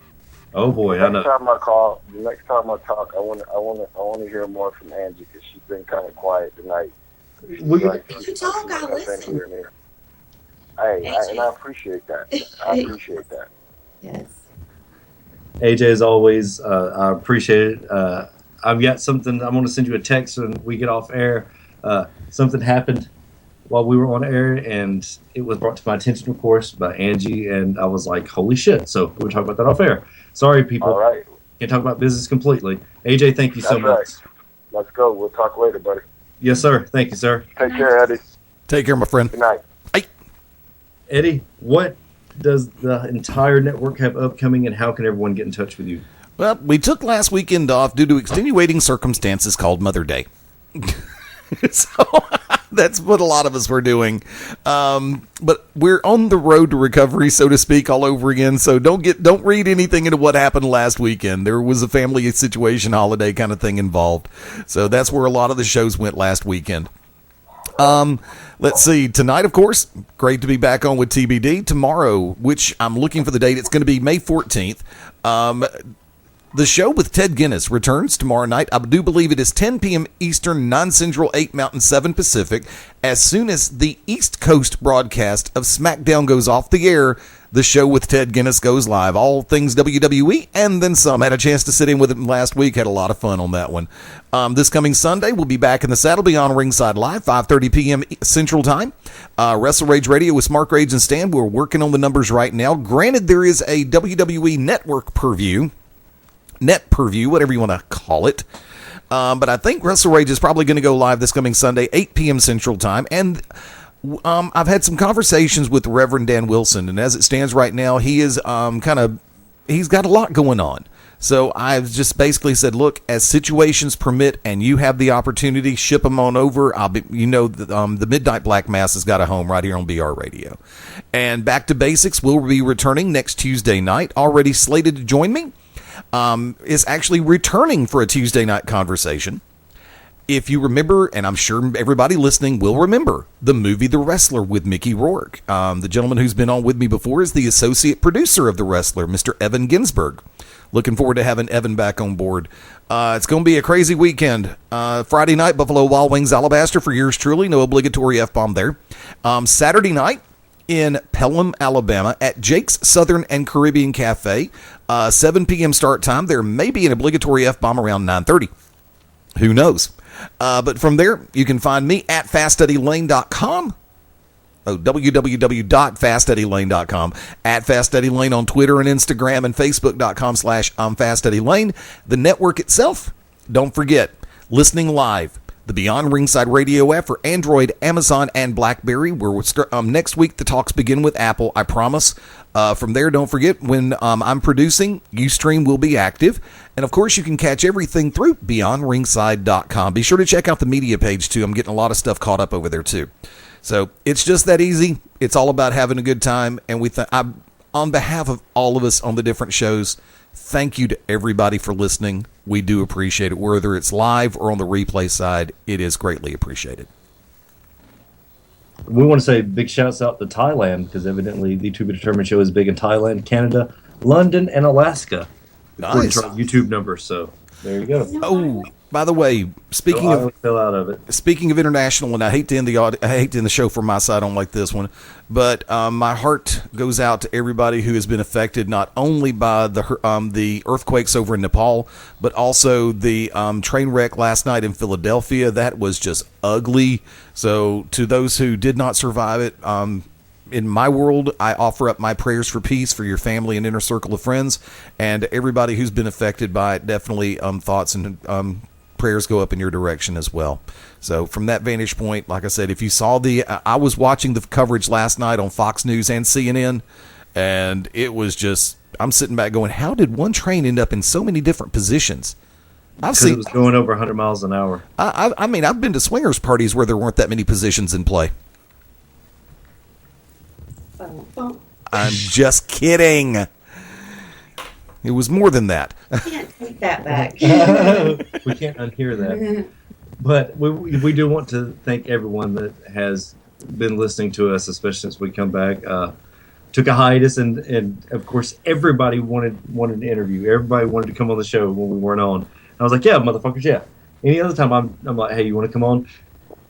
Oh boy, I know. Next time I talk, I want to hear more from Angie because she's been kind of quiet tonight. You talk, I listen. And I appreciate that. Yes. AJ, as always, I appreciate it. I've got something. I'm going to send you a text when we get off air. Something happened while we were on air, and it was brought to my attention, of course, by Angie, and I was like, holy shit. So we'll talk about that off air. Sorry, people. All right. Can't talk about business completely. AJ, thank you so That's much. right. Let's go. We'll talk later, buddy. Yes, sir. Thank you, sir. Take care, Eddie. Take care, my friend. Good night. Eddie, what does the entire network have upcoming, and how can everyone get in touch with you? Well, we took last weekend off due to extenuating circumstances called Mother Day. So that's what a lot of us were doing. But we're on the road to recovery, so to speak, all over again. So don't read anything into what happened last weekend. There was a family situation, holiday kind of thing involved. So that's where a lot of the shows went last weekend. Let's see. Tonight, of course, great to be back on with TBD. Tomorrow, which I'm looking for the date, it's going to be May 14th. The show with Ted Guinness returns tomorrow night. I do believe it is 10 p.m. Eastern, 9 Central, 8 Mountain, 7 Pacific. As soon as the East Coast broadcast of SmackDown goes off the air, the show with Ted Guinness goes live. All things WWE and then some. Had a chance to sit in with him last week. Had a lot of fun on that one. This coming Sunday, we'll be back in the saddle beyond Ringside Live, 5:30 p.m. Central Time. Wrestle Rage Radio with Smart Rage and Stan. We're working on the numbers right now. Granted, there is a WWE Network net purview, whatever you want to call it. But I think Wrestle Rage is probably going to go live this coming Sunday, 8 p.m. Central Time. And I've had some conversations with Reverend Dan Wilson, and as it stands right now, he is he's got a lot going on. So I've just basically said, look, as situations permit and you have the opportunity, ship them on over. The Midnight Black Mass has got a home right here on BR Radio. And Back to Basics will be returning next Tuesday night. Already slated to join me. Is actually returning for a Tuesday night conversation. If you remember, and I'm sure everybody listening will remember, the movie The Wrestler with Mickey Rourke. The gentleman who's been on with me before is the associate producer of The Wrestler, Mr. Evan Ginsberg. Looking forward to having Evan back on board. It's going to be a crazy weekend. Friday night, Buffalo Wild Wings Alabaster for yours truly. No obligatory F-bomb there. Saturday night in Pelham, Alabama at Jake's Southern and Caribbean Cafe. 7 p.m. start time. There may be an obligatory F-bomb around 9:30. Who knows? But from there, you can find me at FastEddieLane.com. www.FastEddieLane.com. At FastEddieLane on Twitter and Instagram and Facebook.com/FastEddieLane. The network itself, don't forget, listening live. The Beyond Ringside Radio app for Android, Amazon, and BlackBerry. Next week, the talks begin with Apple, I promise. From there, don't forget, when I'm producing, Ustream will be active. And, of course, you can catch everything through BeyondRingside.com. Be sure to check out the media page, too. I'm getting a lot of stuff caught up over there, too. So it's just that easy. It's all about having a good time. And on behalf of all of us on the different shows, thank you to everybody for listening. We do appreciate it. Whether it's live or on the replay side, it is greatly appreciated. We want to say big shouts out to Thailand, because evidently the To Be Determined show is big in Thailand, Canada, London, and Alaska. According to our YouTube numbers. So there you go. Oh, by the way, speaking of international, and I hate to end the show from my side on like this one, but my heart goes out to everybody who has been affected not only by the earthquakes over in Nepal, but also the train wreck last night in Philadelphia. That was just ugly. So to those who did not survive it, in my world, I offer up my prayers for peace for your family and inner circle of friends, and everybody who's been affected by it. Definitely thoughts and prayers go up in your direction as well. So from that vantage point, like I said, if you saw I was watching the coverage last night on Fox News and CNN, and it was just, I'm sitting back going, how did one train end up in so many different positions? It was going over 100 miles an hour. I mean, I've been to swingers parties where there weren't that many positions in play. I'm just kidding. It was more than that. Can't take that back. We can't unhear that. But we do want to thank everyone that has been listening to us, especially since we come back. Took a hiatus, and of course, everybody wanted an interview. Everybody wanted to come on the show when we weren't on. I was like, yeah, motherfuckers, yeah. Any other time, I'm like, hey, you want to come on?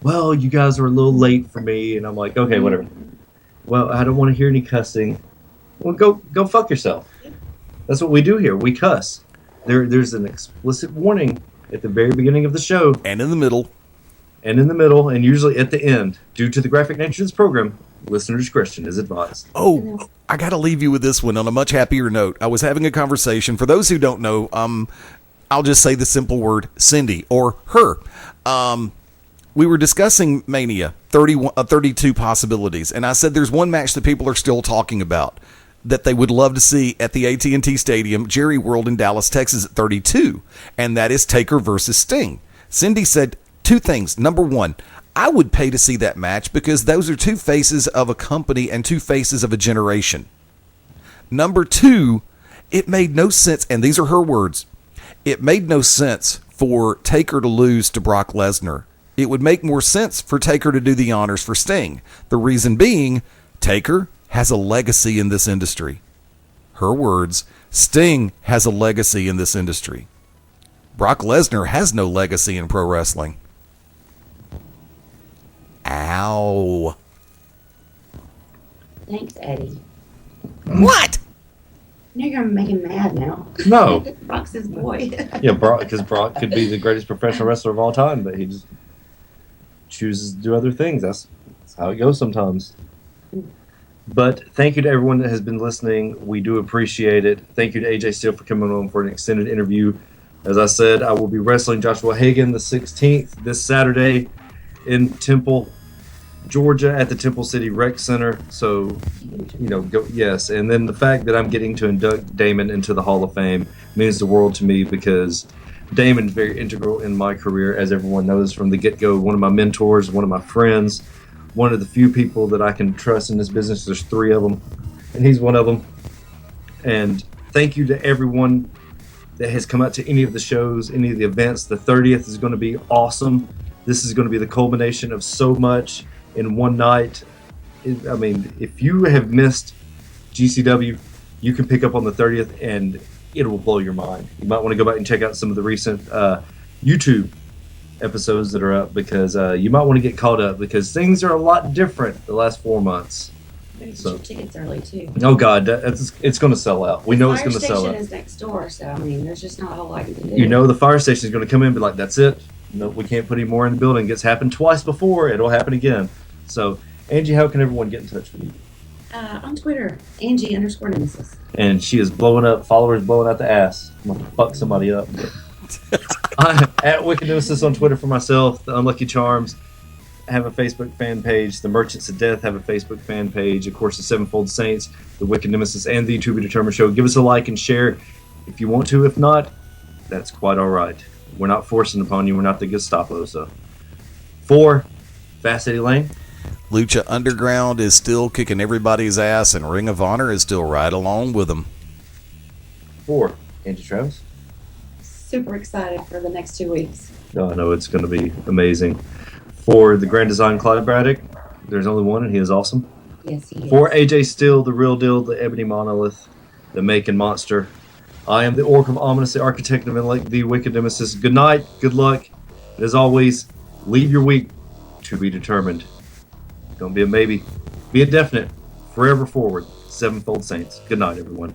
Well, you guys are a little late for me. And I'm like, okay, whatever. Well, I don't want to hear any cussing. Well, go fuck yourself. That's what we do here. We cuss. There's an explicit warning at the very beginning of the show. And in the middle. And usually at the end. Due to the graphic nature of this program, listener discretion is advised. Oh, I got to leave you with this one on a much happier note. I was having a conversation. For those who don't know, I'll just say the simple word Cindy or her. We were discussing Mania, 32 possibilities, and I said there's one match that people are still talking about that they would love to see at the AT&T Stadium, Jerry World in Dallas, Texas at 32, and that is Taker versus Sting. Cindy said two things. Number one, I would pay to see that match because those are two faces of a company and two faces of a generation. Number two, it made no sense, and these are her words, it made no sense for Taker to lose to Brock Lesnar. It would make more sense for Taker to do the honors for Sting. The reason being, Taker has a legacy in this industry. Her words, Sting has a legacy in this industry. Brock Lesnar has no legacy in pro wrestling. Ow. Thanks, Eddie. What? Now you're gonna make him mad now. No. Brock's his boy. Yeah, because Brock could be the greatest professional wrestler of all time, but he just chooses to do other things. That's how it goes sometimes. But thank you to everyone that has been listening. We do appreciate it. Thank you to AJ Steele for coming on for an extended interview. As I said, I will be wrestling Joshua Hagan the 16th this Saturday in Temple, Georgia at the Temple City Rec Center. So, go, yes. And then the fact that I'm getting to induct Damon into the Hall of Fame means the world to me because Damon's very integral in my career, as everyone knows from the get-go. One of my mentors, one of my friends, one of the few people that I can trust in this business. There's three of them, and he's one of them. And thank you to everyone that has come out to any of the shows, any of the events. The 30th is going to be awesome. This is going to be the culmination of so much in one night. I mean, if you have missed GCW, you can pick up on the 30th and it will blow your mind. You might want to go back and check out some of the recent YouTube episodes that are up because you might want to get caught up because things are a lot different the last 4 months. Maybe get your tickets early too. Oh God, it's going to sell out. We know it's going to sell out. The fire station is next door, so I mean, there's just not a whole lot you can do. You know, the fire station is going to come in and be like, "That's it. No, we can't put any more in the building." It's happened twice before. It'll happen again. So, Angie, how can everyone get in touch with you? On Twitter, Angie_Nemesis. And she is blowing up, followers blowing out the ass. I'm going to fuck somebody up. I'm at Wicked Nemesis on Twitter for myself. The Unlucky Charms have a Facebook fan page. The Merchants of Death have a Facebook fan page. Of course, the Sevenfold Saints, the Wicked Nemesis, and the To Be Determined Show. Give us a like and share if you want to. If not, that's quite all right. We're not forcing upon you. We're not the Gestapo. So, for Fast Eddie Lane, Lucha Underground is still kicking everybody's ass, and Ring of Honor is still right along with them. for Angie Travis. Super excited for the next 2 weeks. Oh, I know it's going to be amazing. For the Grand Design Clyde Braddock, there's only one, and he is awesome. Yes, he is. For AJ Steele, the real deal, the Ebony Monolith, the Macon Monster, I am the Orc of Ominous, the Architect of Intellect, the Wicked Nemesis. Good night, good luck, and as always, leave your week to be determined. Don't be a maybe, be a definite, forever forward. Sevenfold Saints. Good night, everyone.